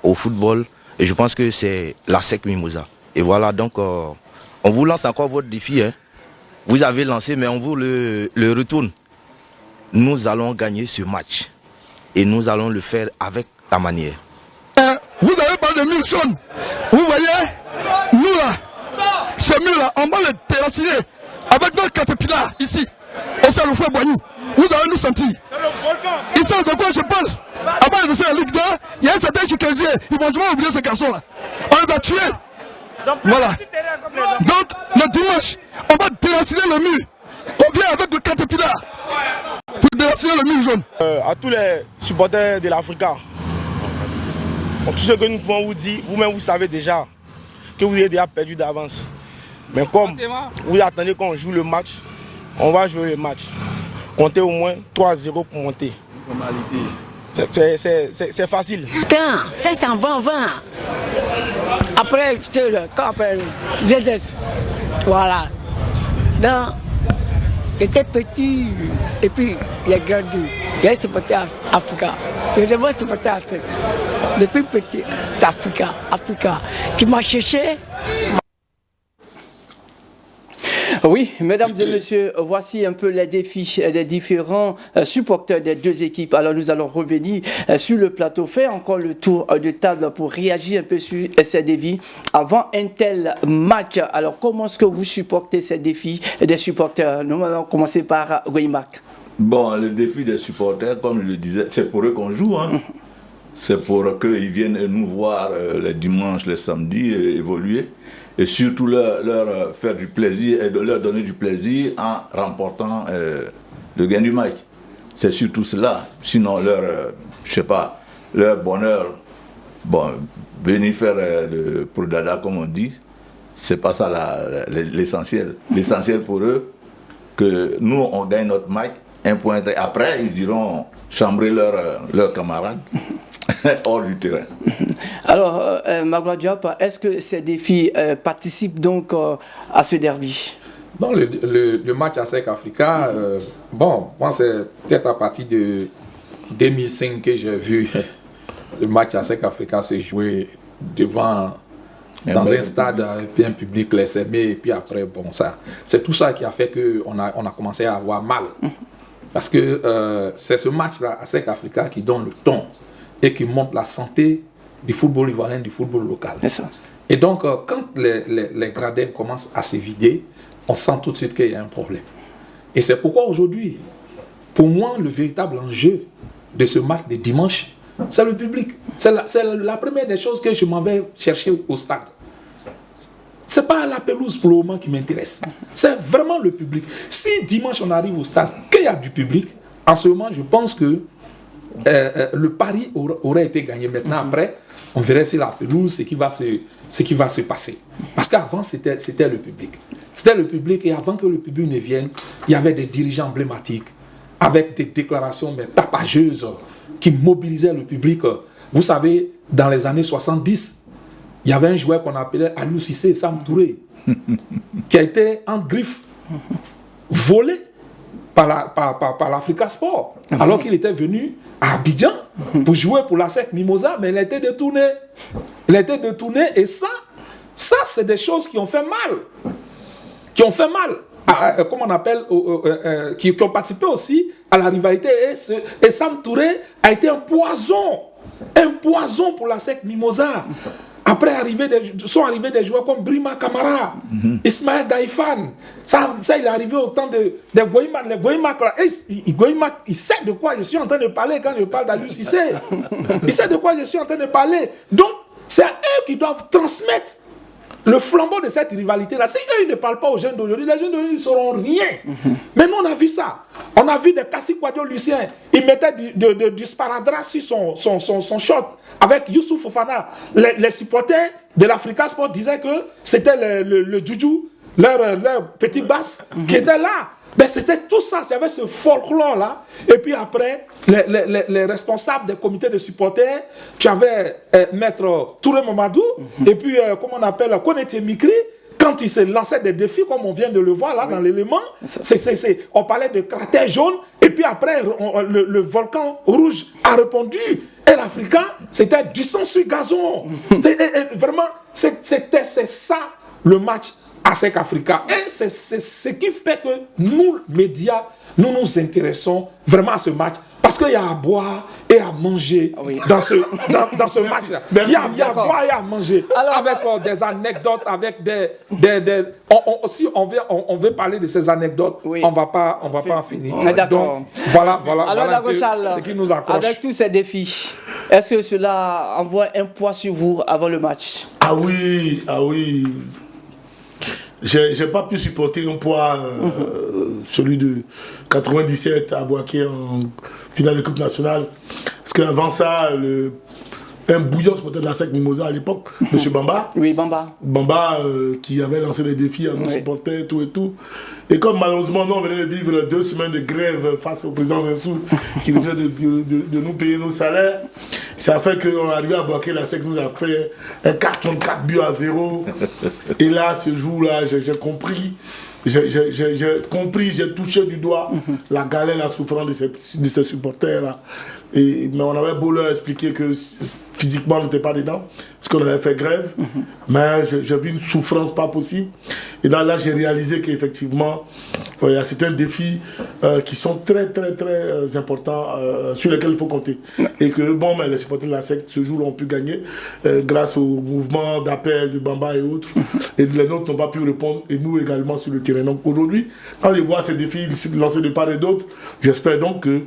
au football. Et je pense que c'est la SEC Mimosa. Et voilà, donc on vous lance encore votre défi. Hein. Vous avez lancé, mais on vous le retourne. Nous allons gagner ce match. Et nous allons le faire avec la manière. Vous avez parlé de murs jaunes. Vous voyez, nous là, ce mur-là, on va le déraciner avec notre caterpillar ici, au Stade Houphouët-Boigny. Vous allez nous sentir. Ici, de quoi je parle? Avant de descendre la Ligue 2, il y a un certain Chikazier. Ils vont jamais oublier ce garçon-là. On les a tués. Voilà. Donc, le dimanche, on va déraciner le mur. On vient avec le caterpillar pour déraciner le mur jaune. À tous les supporters de l'Africa, tout ce que nous pouvons vous dire, vous-même vous savez déjà que vous ayez déjà perdu d'avance. Mais comme vous attendez qu'on joue le match, on va jouer le match. Comptez au moins 3-0 pour monter. C'est facile. C'est un bon vent. Après, quand après, voilà. Donc, j'étais petit et puis il a grandi. Il a supporté Africa. Je devais supporter Afrique. Depuis petit, c'est Africa. Qui m'a cherché. Oui, mesdames et messieurs, voici un peu les défis des différents supporters des deux équipes. Alors nous allons revenir sur le plateau, faire encore le tour de table pour réagir un peu sur ces défis avant un tel match. Alors comment est-ce que vous supportez ces défis des supporters? Nous allons commencer par Goïmak. Bon, le défi des supporters, comme je le disais, c'est pour eux qu'on joue. Hein. C'est pour qu'ils viennent nous voir les dimanches, les samedis évoluer. Et surtout leur faire du plaisir et de leur donner du plaisir en remportant le gain du match. C'est surtout cela. Sinon, leur bonheur, bon, venir faire le prodada, comme on dit, c'est pas ça l'essentiel. L'essentiel pour eux, que nous, on gagne notre match, un point. Après, ils iront chambrer leurs camarades. Hors du terrain. Alors, Magloire Diop, est-ce que ces défis participent donc à ce derby? Dans le match ASEC Africa, bon, moi c'est peut-être à partir de 2005 que j'ai vu le match ASEC Africa se jouer dans un stade avec un public laissé-aimé, et puis après, bon, ça, c'est tout ça qui a fait qu'on a commencé à avoir mal. Parce que c'est ce match-là, ASEC Africa, qui donne le ton et qui montre la santé du football ivoirien, du football local. Ça. Et donc, quand les gradins commencent à se vider, on sent tout de suite qu'il y a un problème. Et c'est pourquoi aujourd'hui, pour moi, le véritable enjeu de ce match de dimanche, c'est le public. C'est la première des choses que je m'en vais chercher au stade. Ce n'est pas la pelouse pour le moment qui m'intéresse. C'est vraiment le public. Si dimanche on arrive au stade, qu'il y a du public, en ce moment, je pense que le pari aurait été gagné. Maintenant, après, on verrait si la pelouse, ce qui va se passer. Parce qu'avant, c'était le public. C'était le public, et avant que le public ne vienne, il y avait des dirigeants emblématiques, avec des déclarations tapageuses, qui mobilisaient le public. Vous savez, dans les années 70, il y avait un joueur qu'on appelait Aliou Cissé, Sam Touré, qui a été en griffe, volé par l'Africa Sport, alors qu'il était venu à Abidjan pour jouer pour la SEC Mimosa, mais il a été détourné. Et ça c'est des choses qui ont fait mal. Comment on appelle, qui ont participé aussi à la rivalité. Et Sam Touré a été un poison pour la SEC Mimosa. Après, sont arrivés des joueurs comme Brima Kamara, Ismaël Daïfan. Ça, il est arrivé au temps de Goïmak. Les Goïmak, Goïmak, il sait de quoi je suis en train de parler quand je parle d'Aliou Cissé. Il sait de quoi je suis en train de parler. Donc, c'est eux qui doivent transmettre le flambeau de cette rivalité-là. Si eux, ils ne parlent pas aux jeunes d'aujourd'hui, les jeunes d'aujourd'hui ne sauront rien. Mais nous, on a vu ça. On a vu des Kassi Kouadio Lucien. Il mettait du sparadrap sur son short avec Youssouf Fofana. Les supporters de l'Africa Sport disaient que c'était le Djoudjou, leur petit basse, qui était là. Ben c'était tout ça, il y avait ce folklore-là. Et puis après, les responsables des comités de supporters, tu avais Maître Touré Mamadou, et puis, comment on appelle, Koneté Mikri, quand il se lançait des défis, comme on vient de le voir là dans l'élément, on parlait de cratère jaune, et puis après, le volcan rouge a répondu. Et l'Africain, c'était du sang sur gazon. Vraiment, c'est ça le match ASEC Africa. Et c'est ce qui fait que nous, médias, nous nous intéressons vraiment à ce match. Parce qu'il y a à boire et à manger dans ce match-là. Il y a à boire et à manger. Alors, avec des anecdotes, avec si on veut parler de ces anecdotes, on va pas en finir. Donc, voilà ce qui nous accroche. Avec tous ces défis, est-ce que cela envoie un poids sur vous avant le match? Ah oui. J'ai pas pu supporter un poids, celui de 97 à Boaké en finale de Coupe nationale. Parce qu'avant ça, le un bouillant supporter de la SEC Mimosa à l'époque, M. Bamba. Oui, Bamba. Bamba qui avait lancé des défis à nos supporters, tout et tout. Et comme malheureusement, nous, on venait de vivre 2 semaines de grève face au président Zinsou, qui venait de nous payer nos salaires, ça a fait qu'on est arrivé à bloquer la SEC, nous a fait un 4 buts à 0. Et là, ce jour-là, j'ai compris. J'ai touché du doigt la galère, la souffrance de ces supporters-là. Mais on avait beau leur expliquer que physiquement on n'était pas dedans, parce qu'on avait fait grève, mais j'ai vu une souffrance pas possible. Et là j'ai réalisé qu'effectivement, il y a certains défis qui sont très importants, sur lesquels il faut compter. Et que mais les supporters de la SEC, ce jour-là, ont pu gagner grâce au mouvement d'appel du Bamba et autres. Et les nôtres n'ont pas pu répondre, et nous également sur le terrain. Donc aujourd'hui, quand je vois ces défis lancés de part et d'autre, j'espère donc que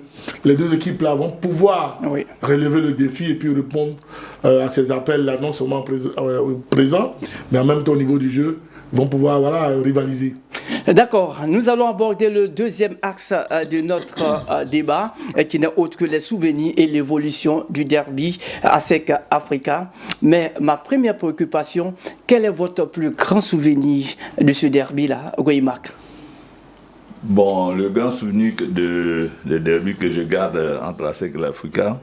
les deux équipes là vont pouvoir relever le défi et puis répondre à ces appels-là, non seulement présents, mais en même temps au niveau du jeu, vont pouvoir rivaliser. D'accord, nous allons aborder le deuxième axe de notre débat, qui n'est autre que les souvenirs et l'évolution du derby ASEC Africa. Mais ma première préoccupation, quel est votre plus grand souvenir de ce derby-là, Goïmak? Bon, le grand souvenir de derby que je garde entre ASEC et l'Africa,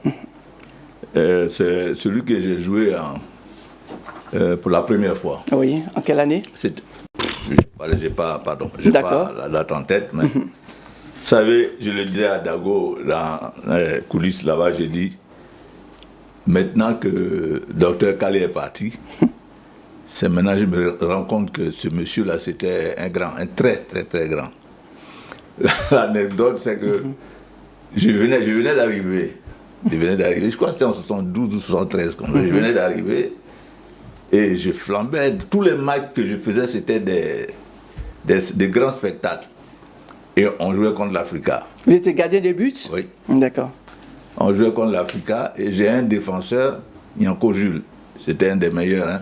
c'est celui que j'ai joué pour la première fois. Oui, en quelle année? J'ai pas la date en tête, mais vous savez, je le disais à Dago dans les coulisses là-bas, j'ai dit, maintenant que Dr Kale est parti, c'est maintenant que je me rends compte que ce monsieur-là, c'était un très grand. L'anecdote, c'est que je venais d'arriver, je crois que c'était en 72 ou 73, comme ça. Je venais d'arriver et je flambais. Tous les matchs que je faisais, c'était des grands spectacles. Et on jouait contre l'Africa. Vous étiez gardien de but? Oui. D'accord. On jouait contre l'Africa et j'ai un défenseur, Nyanko Jules. C'était un des meilleurs. Hein.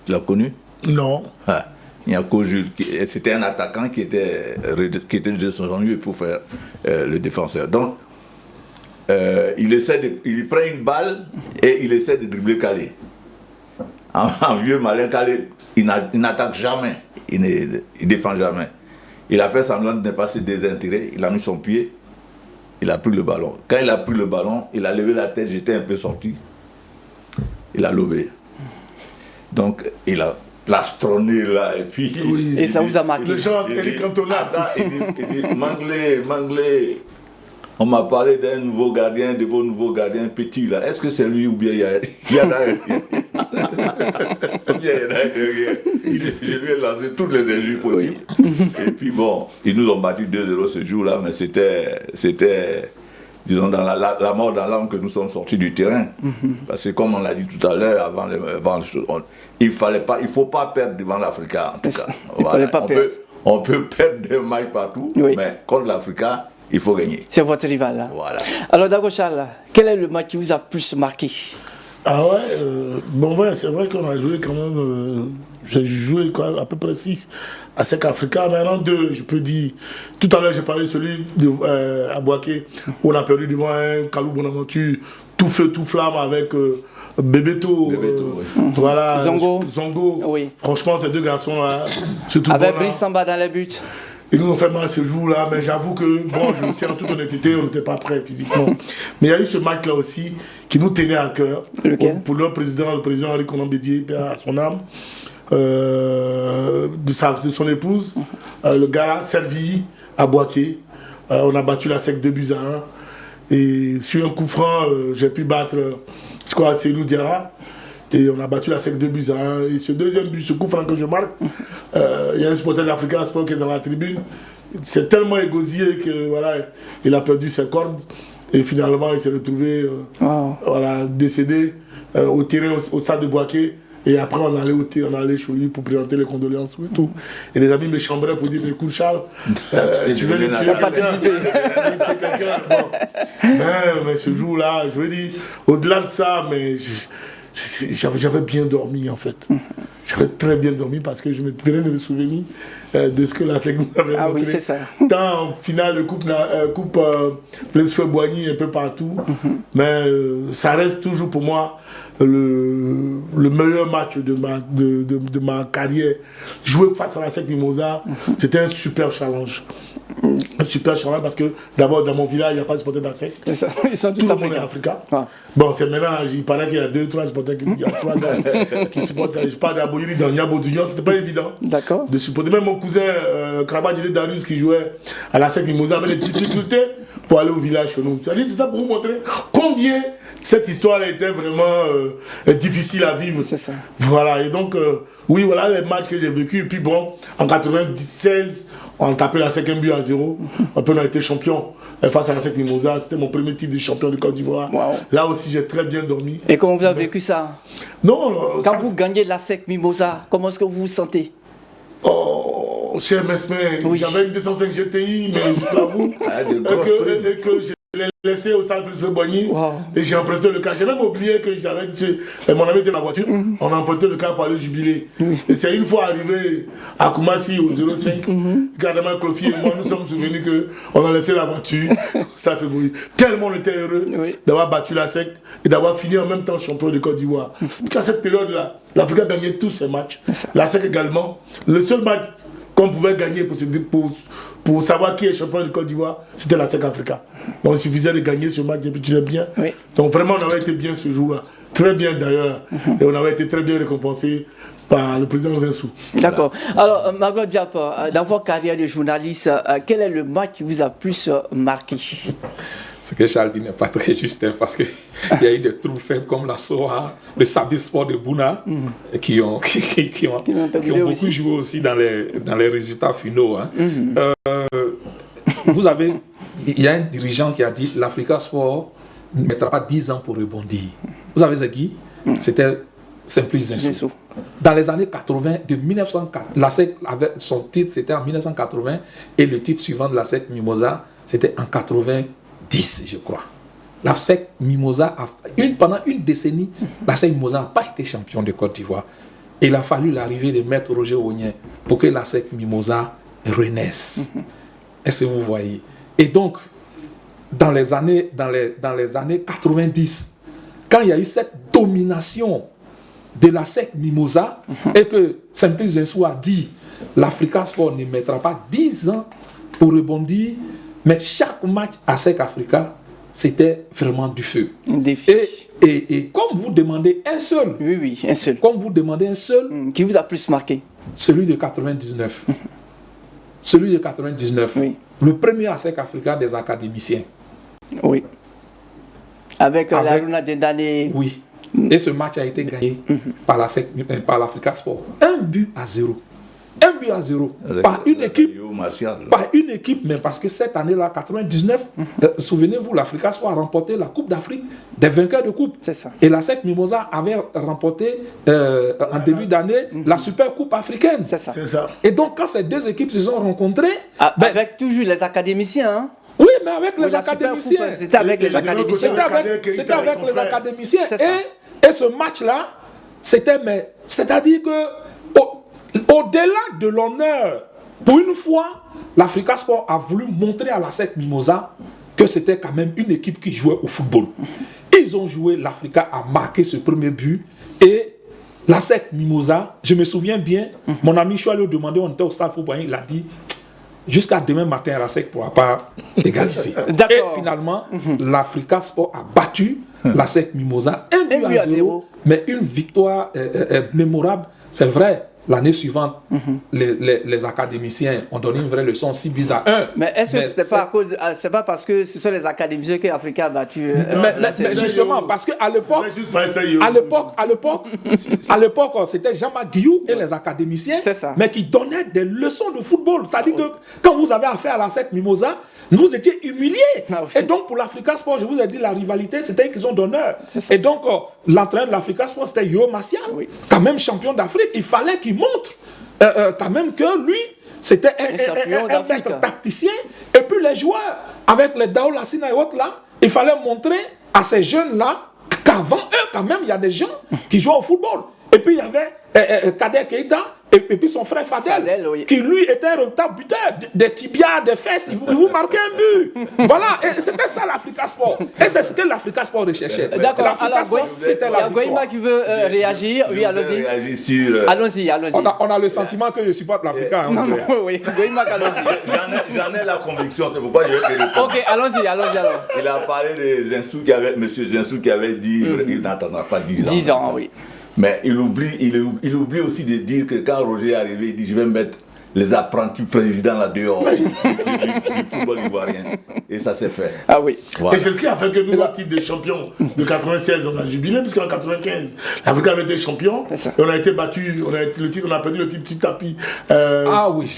Tu l'as connu? Non. Nyanko Jules. C'était un attaquant qui était descendu pour faire le défenseur. Donc, il prend une balle et il essaie de dribbler Calais. En vieux malin, Calais, il n'attaque jamais, il ne défend jamais. Il a fait semblant de ne pas se désintéresser, il a mis son pied, il a pris le ballon. Quand il a pris le ballon, il a levé la tête, j'étais un peu sorti, il a lobé. Donc, il a plastronné là, et puis... Oui. Et ça vous a marqué? Le genre Eric Cantona. Il dit, Manglé, on m'a parlé d'un nouveau gardien, de vos nouveaux gardiens petits là. Est-ce que c'est lui ou bien il y en a un derrière. Je lui ai lancé toutes les injures possibles. Et puis bon, ils nous ont battu 2-0 ce jour-là, mais c'était disons, dans la mort dans l'âme que nous sommes sortis du terrain. Parce que comme on l'a dit tout à l'heure, il ne faut pas perdre devant l'Africa, en tout cas. Fallait pas perdre. On peut perdre des matchs partout, mais contre l'Africa, il faut gagner. C'est votre rival là. Voilà. Alors Dago Charles, quel est le match qui vous a plus marqué? Ah ouais, c'est vrai qu'on a joué quand même, j'ai joué à peu près 6 à ASEC Africa, maintenant 2, je peux dire. Tout à l'heure j'ai parlé de celui à Boaké, où on a perdu devant un Kalou Bonaventure, tout feu, tout flamme avec Bebeto, voilà, Zongo. Oui. Franchement ces deux garçons là, surtout avec Brice Samba dans les buts. Ils nous ont fait mal ce jour-là, mais j'avoue que, je sais, en toute honnêteté, on n'était pas prêts physiquement. Mais il y a eu ce match-là aussi qui nous tenait à cœur. Pour le président Henri Konan Bédié, à son âme, de son épouse, le gars là, servi à Boaké. On a battu la SEC 2-1. Et sur un coup franc, j'ai pu battre, je crois, Seydou Diarra. Et on a battu la SEC 2-1. Et ce deuxième but, ce coup franc que je marque, il y a un supporter de l'Africa Sport qui est dans la tribune. C'est tellement égosillé que il a perdu ses cordes. Et finalement, il s'est retrouvé décédé au terrain, au stade de Boaké. Et après, on allait chez lui pour présenter les condoléances et tout. Et les amis me chambraient pour dire, mais écoute Charles, tu veux tuer quelqu'un. Mais ce jour-là, je veux dire, au-delà de ça, mais... j'avais bien dormi en fait. J'avais très bien dormi parce que je me venais de me souvenir de ce que la SEC nous avait montré. Oui, c'est ça. Tant en finale de coupe Félix-Houphouët-Boigny un peu partout. Mais ça reste toujours pour moi le meilleur match de ma carrière. Jouer face à la SEC Mimosa, c'était un super challenge. Un super challenge parce que d'abord dans mon village il n'y a pas de supporters de la SEC. Ils sont tous tout le monde est africain. Bon, c'est maintenant, il paraît qu'il y a 2-3 supporters qui supportent. Je parle d'Aboyuri dans Niabo Dunion, c'était pas évident de supporter. Même mon cousin Kraba Djidé Darius qui jouait à la SEC Mimosa avait des difficultés pour aller au village chez nous. C'est ça pour vous montrer combien cette histoire a été vraiment difficile à vivre. C'est ça. Voilà, et donc, oui, voilà les matchs que j'ai vécu. Et puis bon, en 96, on a tapé la SEC 1-0. Après, on a été champion face à la SEC Mimosa. C'était mon premier titre de champion de Côte d'Ivoire. Wow. Là aussi, j'ai très bien dormi. Et comment vous avez vécu ça? Non, quand vous gagnez la SEC Mimosa, comment est-ce que vous vous sentez? Oh, cher Mesmer, j'avais une 205 GTI, mais je t'avoue que je l'ai laissé au salle Félix-Houphouët-Boigny et j'ai emprunté le car. J'ai même oublié que j'avais mon ami était dans la voiture. On a emprunté le car pour aller au jubilé. Et c'est une fois arrivé à Koumassi au 05, Gardement Clofier et moi nous sommes souvenus qu'on a laissé la voiture. Ça fait bruit. Tellement on était heureux d'avoir battu la SEC et d'avoir fini en même temps champion de Côte d'Ivoire. À cette période-là, l'Afrique a gagné tous ses matchs. La SEC également. Le seul match qu'on pouvait gagner pour savoir qui est champion de Côte d'Ivoire, c'était la SEC Africa. Donc il suffisait de gagner ce match et puis tu es bien. Donc vraiment on avait été bien ce jour-là. Très bien d'ailleurs. Et on avait été très bien récompensé par le président Zinsou. D'accord. Alors Magloire Diop, dans votre carrière de journaliste, quel est le match qui vous a plus marqué? Ce que Charles dit n'est pas très juste parce qu'il y a eu des troubles faits comme la SOA, le Sabis Sport de Bouna, qui ont beaucoup joué aussi dans les résultats finaux. Vous avez, il y a un dirigeant qui a dit l'Africa Sport ne mettra pas 10 ans pour rebondir. Vous savez c'est qui? C'était Simplice Zinsou. Dans les années 80, de 1904, la SEC avait son titre, c'était en 1980, et le titre suivant de la SEC Mimosa, c'était en 90, je crois. La SEC Mimosa, pendant une décennie, la SEC Mimosa n'a pas été champion de Côte d'Ivoire. Il a fallu l'arrivée de Maître Roger Ognien pour que la SEC Mimosa renaisse. Est-ce que vous voyez? Et donc, dans les années 90, quand il y a eu cette domination de la SEC Mimosa et que Simplice Zinsou a dit l'Africa Sport ne mettra pas 10 ans pour rebondir, mais chaque match à SEC Africa, c'était vraiment du feu. Et comme vous demandez un seul, un seul. Comme vous demandez un seul, qui vous a plus marqué? Celui de 99. Celui de 99. Le premier à SEC Africa des académiciens. Oui. Avec Laruna Dendane. Oui. Et ce match a été gagné par l'Africa Sport. 1-0. 1-0 par une équipe, mais parce que cette année-là, 99, souvenez-vous, l'Africa Sport a remporté la Coupe d'Afrique des vainqueurs de coupe. C'est ça. Et la SEC Mimosa avait remporté en début d'année la Super Coupe africaine. C'est ça. C'est ça. Et donc, quand ces deux équipes se sont rencontrées... avec toujours les académiciens, hein? Oui, mais avec les académiciens. C'était avec les académiciens. C'était avec les académiciens. Et ce match-là, c'est-à-dire que au-delà de l'honneur, pour une fois, l'Africa Sport a voulu montrer à la SEC Mimosa que c'était quand même une équipe qui jouait au football. Ils ont joué, l'Africa a marqué ce premier but et la SEC Mimosa, je me souviens bien, mon ami Choualé a demandé, on était au stade Fouboyen, il a dit jusqu'à demain matin, la SEC ne pourra pas égaliser. Et finalement, l'Africa Sport a battu la SEC Mimosa 1-0, mais une victoire mémorable, c'est vrai. L'année suivante, les académiciens ont donné une vraie leçon 6-1. Mais est-ce que c'était pas à cause, c'est pas parce que ce sont les académiciens que l'Afrique a battu mais justement, parce qu'à l'époque, c'était Jean-Marc Guillou et les académiciens, mais qui donnaient des leçons de football. C'est-à-dire que quand vous avez affaire à la SEC Mimosa, vous étiez humiliés. Et donc pour l'Africa Sport, je vous ai dit, la rivalité, c'était une question d'honneur. Et donc l'entraîneur de l'Africa Sport, c'était Yo Massial, quand même champion d'Afrique. Il fallait qu'il montre quand même que lui, c'était un maître tacticien. Et puis les joueurs, avec les Dao Lassina et autres là, il fallait montrer à ces jeunes-là qu'avant eux, quand même, il y a des gens qui jouent au football. Et puis il y avait Kader Keïta et puis son frère Fadel, oui, qui lui était un redoutable buteur, des tibias, des fesses, il vous marquait un but. Voilà, et c'était ça l'Africa Sport. Et c'est ce que l'Africa Sport recherchait. D'accord, alors il y a Goïma qui veut réagir. Oui, allons-y. Allons-y. On a le sentiment que je supporte l'Africa. Non, oui, Goïma, allons-y. J'en ai la conviction, c'est pourquoi je vais te répondre. Ok, allons-y alors. Il a parlé de Zinsou monsieur Zinsou qui avait dit qu'il n'attendra pas 10 ans. 10 ans, oui. Mais il oublie aussi de dire que quand Roger est arrivé, il dit je vais mettre les apprentis présidents là dehors du football ivoirien. Et ça s'est fait. Ah oui. Voilà. Et c'est ce qui a fait que nous, au titre de champion de 96, on a jubilé, parce qu'en 95, l'Afrique avait été champion. Et on a été battu, on a perdu le titre sur tapis. Oui.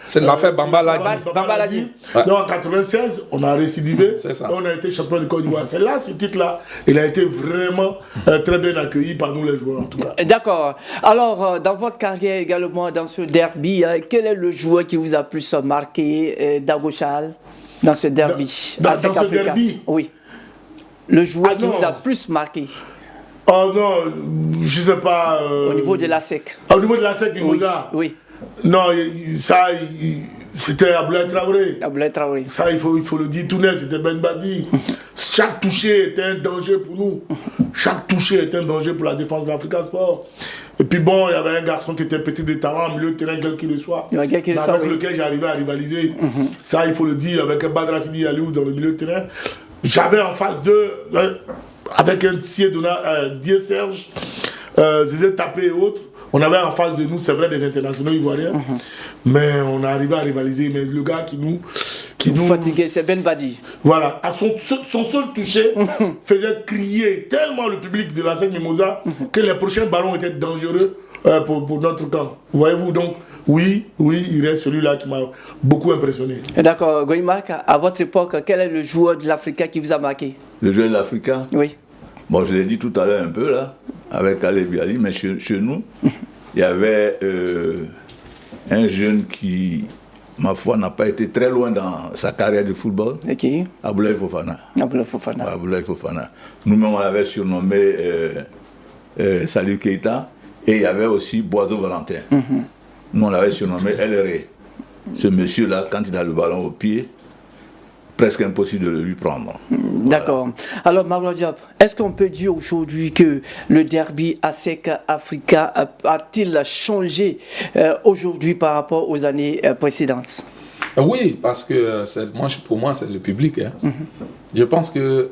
C'est l'affaire Bamba Ladi. Donc en 96, on a récidivé. Et on a été champion de Côte d'Ivoire. C'est là, ce titre-là, il a été vraiment très bien accueilli par nous les joueurs en tout cas. D'accord. Alors, dans votre carrière également, dans ce derby, quel est le joueur qui vous a plus marqué, Dagochal, dans ce derby? Dans ce derby? Oui. Le joueur qui vous a plus marqué? Oh non, je sais pas. Au niveau de la SEC. Au niveau de la SEC, oui. Non, ça, c'était Abdoulaye Traoré. Abdoulaye Traoré. Ça, il faut le dire tout net, c'était Ben Badi. Chaque toucher était un danger pour nous. Chaque toucher était un danger pour la défense de l'Africa Sport. Et puis bon, il y avait un garçon qui était petit de talent, au milieu de terrain, quel qu'il soit, avec lequel j'arrivais à rivaliser. Ça, il faut le dire, avec Badra Sidi Aliou dans le milieu de terrain. J'avais en face d'eux, avec un Dieu Serge, Zizé Tapé et autres, on avait en face de nous, c'est vrai, des internationaux ivoiriens, mais on arrivait à rivaliser. Mais le gars qui nous fatiguait, c'est Ben Badi. Voilà, à son seul toucher faisait crier tellement le public de la SEC Mimosa que les prochains ballons étaient dangereux pour notre camp. Voyez-vous, donc oui, il reste celui-là qui m'a beaucoup impressionné. D'accord, Goïmak, à votre époque, quel est le joueur de l'Africa qui vous a marqué? Le joueur de l'Africa? Oui. Bon, je l'ai dit tout à l'heure un peu là, avec Ale Biali, mais chez nous, il y avait un jeune qui, ma foi, n'a pas été très loin dans sa carrière de football. Okay. Abdoulaye Fofana. Abdoulaye Fofana. Nous-mêmes, on l'avait surnommé Salif Keïta, et il y avait aussi Boiseau Valentin. Nous, on l'avait surnommé LRE. Ce monsieur-là, quand il a le ballon au pied, presque impossible de le lui prendre. D'accord. Voilà. Alors, Magloire Diop, est-ce qu'on peut dire aujourd'hui que le derby ASEC Africa a-t-il changé aujourd'hui par rapport aux années précédentes? Oui, parce que pour moi, c'est le public. Hein. Je pense que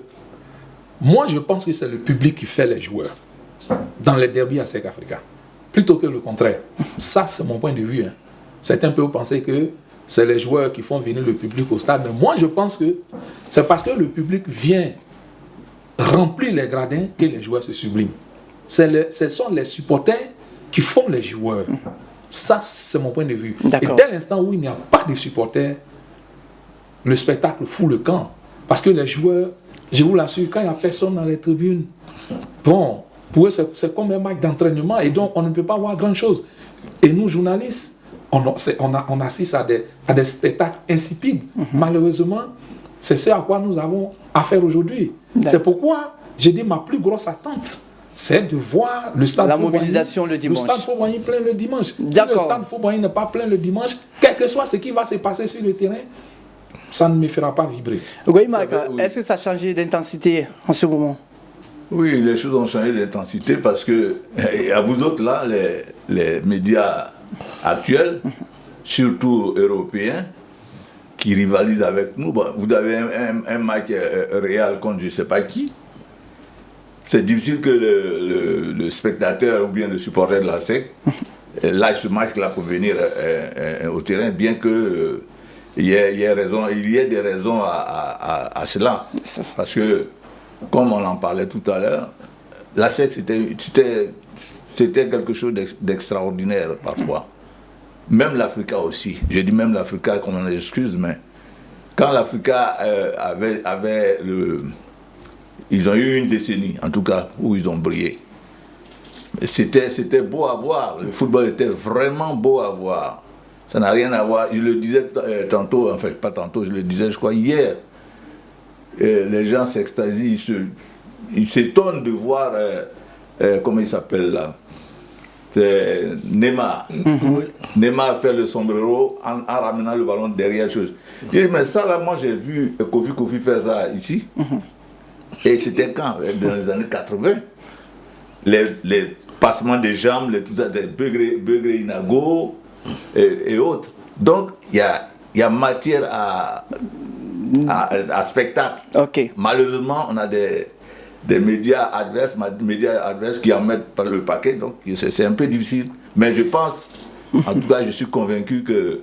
c'est le public qui fait les joueurs dans les derbies ASEC Africa, plutôt que le contraire. Ça, c'est mon point de vue. Hein. Certains peuvent penser que c'est les joueurs qui font venir le public au stade. Mais moi, je pense que c'est parce que le public vient remplir les gradins que les joueurs se subliment. Ce sont les supporters qui font les joueurs. Ça, c'est mon point de vue. Et dès l'instant où il n'y a pas de supporters, le spectacle fout le camp. Parce que les joueurs, je vous l'assure, quand il n'y a personne dans les tribunes, bon, pour eux, c'est comme un match d'entraînement. Et donc, on ne peut pas voir grand-chose. Et nous, journalistes, on assiste à des spectacles insipides. Malheureusement, c'est ce à quoi nous avons affaire aujourd'hui. C'est pourquoi j'ai dit ma plus grosse attente, c'est de voir le stade mobilisation le dimanche. Le stade Fort-Boigny plein le dimanche. Si le stade Fort-Boigny n'est pas plein le dimanche, quel que soit ce qui va se passer sur le terrain, ça ne me fera pas vibrer. Goïmak, est-ce que ça a changé d'intensité en ce moment? Oui, les choses ont changé d'intensité parce que, à vous autres là, les médias actuels, surtout européens, qui rivalisent avec nous. Bon, vous avez un match réel contre je ne sais pas qui. C'est difficile que le spectateur ou bien le supporter de la SEC lâche ce match-là pour venir au terrain, bien que il y ait des raisons à cela. Parce que, comme on en parlait tout à l'heure, la SEC c'était quelque chose d'extraordinaire parfois. Même l'Africa aussi. Je dis même l'Africa comme on excuse, mais quand l'Africa avait ils ont eu une décennie, en tout cas, où ils ont brillé. C'était beau à voir. Le football était vraiment beau à voir. Ça n'a rien à voir. Je le disais tantôt, en fait, pas tantôt, je le disais, je crois, hier. Les gens s'extasient, il s'étonne de voir, comment il s'appelle là, c'est Neymar. Neymar fait le sombrero en ramenant le ballon derrière chose. Il dit, mais ça là, moi j'ai vu Kofi faire ça ici. Et c'était quand? Dans les années 80. Les passements des jambes, tout ça, des Begré Inago et autres. Donc, il y a matière à spectacle. Malheureusement, on a des médias adverses qui en mettent par le paquet, donc c'est un peu difficile. Mais je pense, en tout cas, je suis convaincu que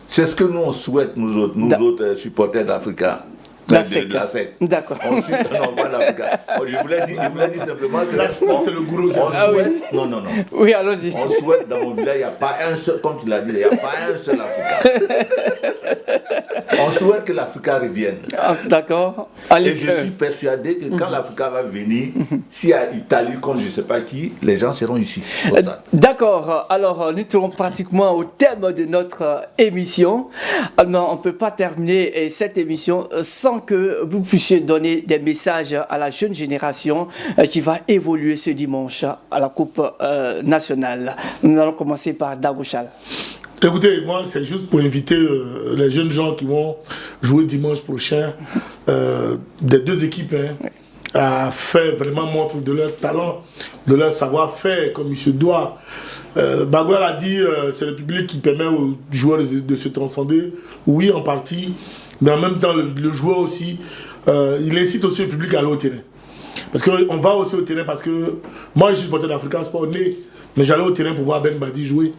c'est ce que nous on souhaite, nous autres supporters d'Africa. De la SEC. D'accord. Non, pas l'Africa. Je voulais dire simplement que... c'est le gourou. Non. Oui, allons-y. On souhaite dans mon village, il n'y a pas un seul, comme tu l'as dit, il n'y a pas un seul Africain. On souhaite que l'Africa revienne. D'accord. Et je suis persuadé que quand l'Africa va venir, s'il y a Italie comme je ne sais pas qui, les gens seront ici. D'accord. Alors, nous serons pratiquement au thème de notre émission. Alors, on ne peut pas terminer cette émission sans que vous puissiez donner des messages à la jeune génération qui va évoluer ce dimanche à la Coupe nationale. Nous allons commencer par Dagouchal. Écoutez, moi, c'est juste pour inviter les jeunes gens qui vont jouer dimanche prochain des deux équipes à faire vraiment montre de leur talent, de leur savoir-faire comme il se doit. Bagoua l'a dit, c'est le public qui permet aux joueurs de se transcender. Oui, en partie. Mais en même temps, le joueur aussi, il incite aussi le public à aller au terrain. Parce qu'on va aussi au terrain parce que moi, je suis supporter d'Africa Sport né, mais j'allais au terrain pour voir Ben Badi jouer.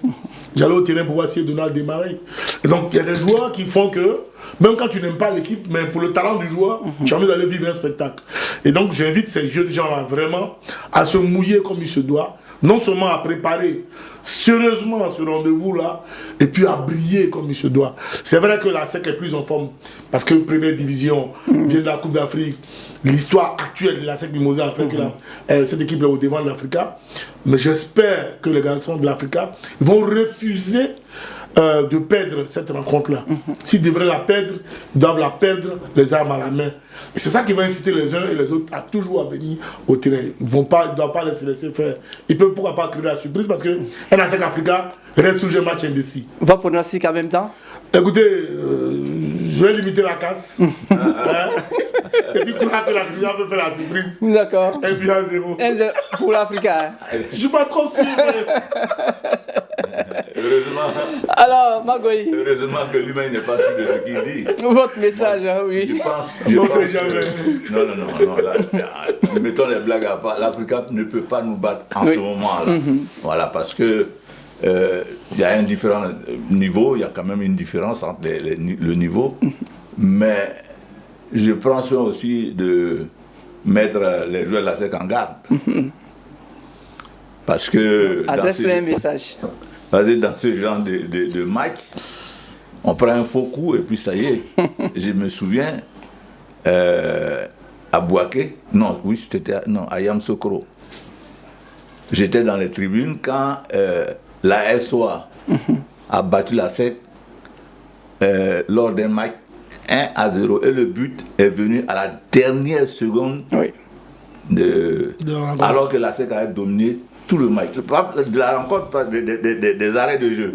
J'allais au terrain pour voir si Donald démarrer. Et donc, il y a des joueurs qui font que, même quand tu n'aimes pas l'équipe, mais pour le talent du joueur, tu as envie d'aller vivre un spectacle. Et donc, j'invite ces jeunes gens-là vraiment à se mouiller comme il se doit, non seulement à préparer sérieusement ce rendez-vous-là, et puis à briller comme il se doit. C'est vrai que la SEC est plus en forme, parce que première division vient de la Coupe d'Afrique. L'histoire actuelle de la SEC Mimosa a fait que cette équipe est au devant de l'Africa. Mais j'espère que les garçons de l'Africa vont refuser de perdre cette rencontre-là. S'ils devraient la perdre, ils doivent la perdre les armes à la main. Et c'est ça qui va inciter les uns et les autres à toujours venir au terrain. Ils ne doivent pas se laisser faire. Ils peuvent pourquoi pas créer la surprise parce que NASEC Africa reste toujours un match indécis. Va pour Nassik en même temps. Écoutez, je vais limiter la casse. Et puis, que l'Africa peut faire la surprise. D'accord. Et puis 1-0. 1-0 pour l'Africa. Je suis pas trop sûr. Heureusement. Alors, Magoy. Heureusement que lui-même n'est pas sûr de ce qu'il dit. Votre message, oui. Je pense non. Là, mettons les blagues à part. L'Africa ne peut pas nous battre en ce moment-là. Voilà, parce que il y a un différent niveau, il y a quand même une différence entre le niveau. Mais je prends soin aussi de mettre les joueurs de la SEC en garde. Parce que... Adresse-lui un message. Parce que dans ce genre de match, on prend un faux coup et puis ça y est. Je me souviens, à Bouaké, à Yamoussoukro. J'étais dans les tribunes quand la SOA a battu la SEC lors d'un match 1-0 et le but est venu à la dernière seconde alors que la SEC avait dominé tout le match. De la rencontre, pas des arrêts de jeu.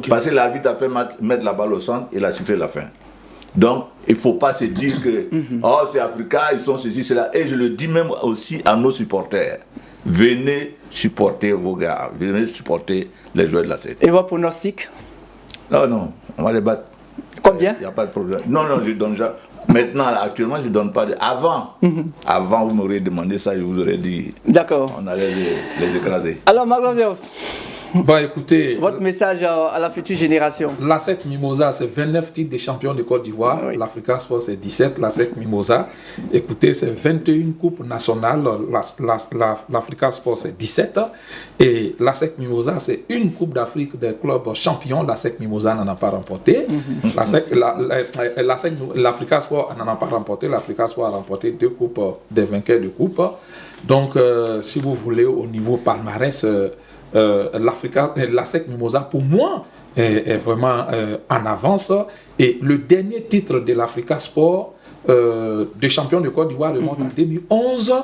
Parce que l'arbitre a fait mettre la balle au centre et il a sifflé la fin. Donc, il ne faut pas se dire que c'est Africa, ils sont ceci, cela. Et je le dis même aussi à nos supporters. Venez supporter vos gars, venez supporter les joueurs de la SEC. Et votre pronostic? Non, on va les battre. Combien? Il n'y a pas de problème. Non, je donne déjà. Maintenant, actuellement, je ne donne pas. Avant, vous m'auriez demandé ça, je vous aurais dit. D'accord. On allait les écraser. Alors, Magloviev. Écoutez, votre message à la future génération. L'ASEC Mimosa, c'est 29 titres de champion de Côte d'Ivoire. L'Africa Sport, c'est 17. L'ASEC Mimosa, écoutez, c'est 21 coupes nationales. L'Africa Sport, c'est 17. Et l'ASEC Mimosa, c'est une coupe d'Afrique des clubs champions. L'ASEC Mimosa n'en a pas remporté. L'Africa Sport n'en a pas remporté. L'Africa Sport a remporté 2 coupes, des vainqueurs de coupes. Donc, si vous voulez, au niveau palmarès, l'ASEC Mimosa, pour moi, est vraiment en avance. Et le dernier titre de l'Africa Sport, des champions de Côte d'Ivoire remonte en 2011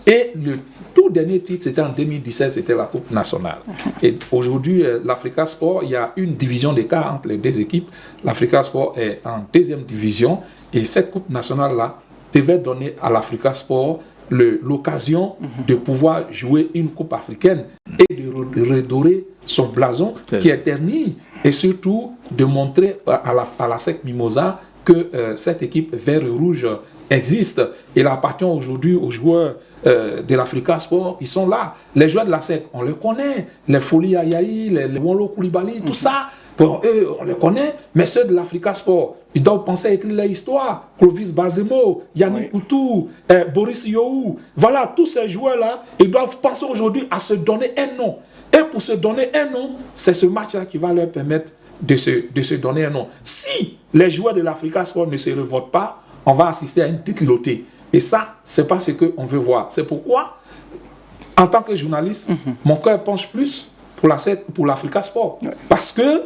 et le tout dernier titre c'était en 2017, c'était la Coupe nationale. Et aujourd'hui, l'Africa Sport, il y a une division d'écart entre les deux équipes. L'Africa Sport est en deuxième division et cette Coupe nationale-là devait donner à l'Africa Sport l'occasion de pouvoir jouer une coupe africaine et de redorer son blason qui est terni et surtout de montrer à la SEC Mimosa que cette équipe vert et rouge existe. Il appartient aujourd'hui aux joueurs de l'Africa Sport qui sont là. Les joueurs de la SEC, on les connaît, les Foli Ayayi, les Wolo Koulibaly, tout ça. Bon, eux, on les connaît, mais ceux de l'Africa Sport, ils doivent penser à écrire leur histoire. Clovis Bazemo, Yannick Poutou, Boris Yohou. Voilà, tous ces joueurs-là, ils doivent penser aujourd'hui à se donner un nom. Et pour se donner un nom, c'est ce match-là qui va leur permettre de se donner un nom. Si les joueurs de l'Africa Sport ne se révoltent pas, on va assister à une déculottée. Et ça, c'est pas ce qu'on veut voir. C'est pourquoi, en tant que journaliste, mon cœur penche plus pour l'Africa Sport. Parce que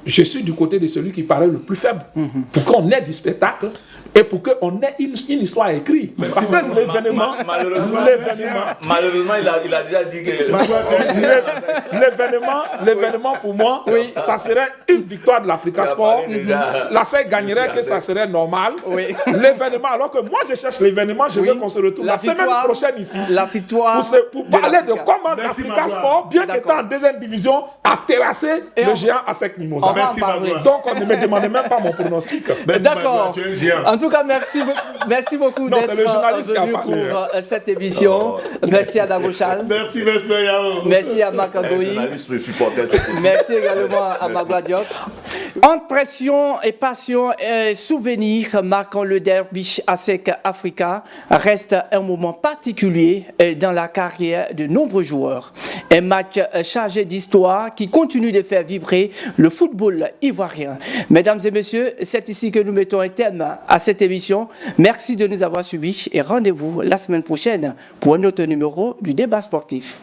je suis du côté de celui qui paraît le plus faible. Pour qu'on ait du spectacle et pour qu'on ait une histoire écrite. Parce que l'événement... Malheureusement, il a déjà dit que... L'événement pour moi, ça serait une victoire de l'Africa Sport. La SEC gagnerait que ça serait normal. L'événement, alors que moi je cherche l'événement, je veux qu'on se retrouve la semaine prochaine ici. La victoire pour parler de comment l'Africa Sport, bien qu'étant en deuxième division, a terrassé le géant ASEC Mimosa. Donc on ne me demandait même pas mon pronostic. D'accord. En tout cas, merci beaucoup d'être venu pour cette émission. Merci à Dagochal. Merci Yao. Merci à Makagoui. Merci également à Magua Diop. Entre pression et passion et souvenirs marquant le derby ASEC Africa reste un moment particulier dans la carrière de nombreux joueurs. Un match chargé d'histoire qui continue de faire vibrer le football ivoirien. Mesdames et messieurs, c'est ici que nous mettons un thème à cette émission. Merci de nous avoir suivis et rendez-vous la semaine prochaine pour un autre numéro du débat sportif.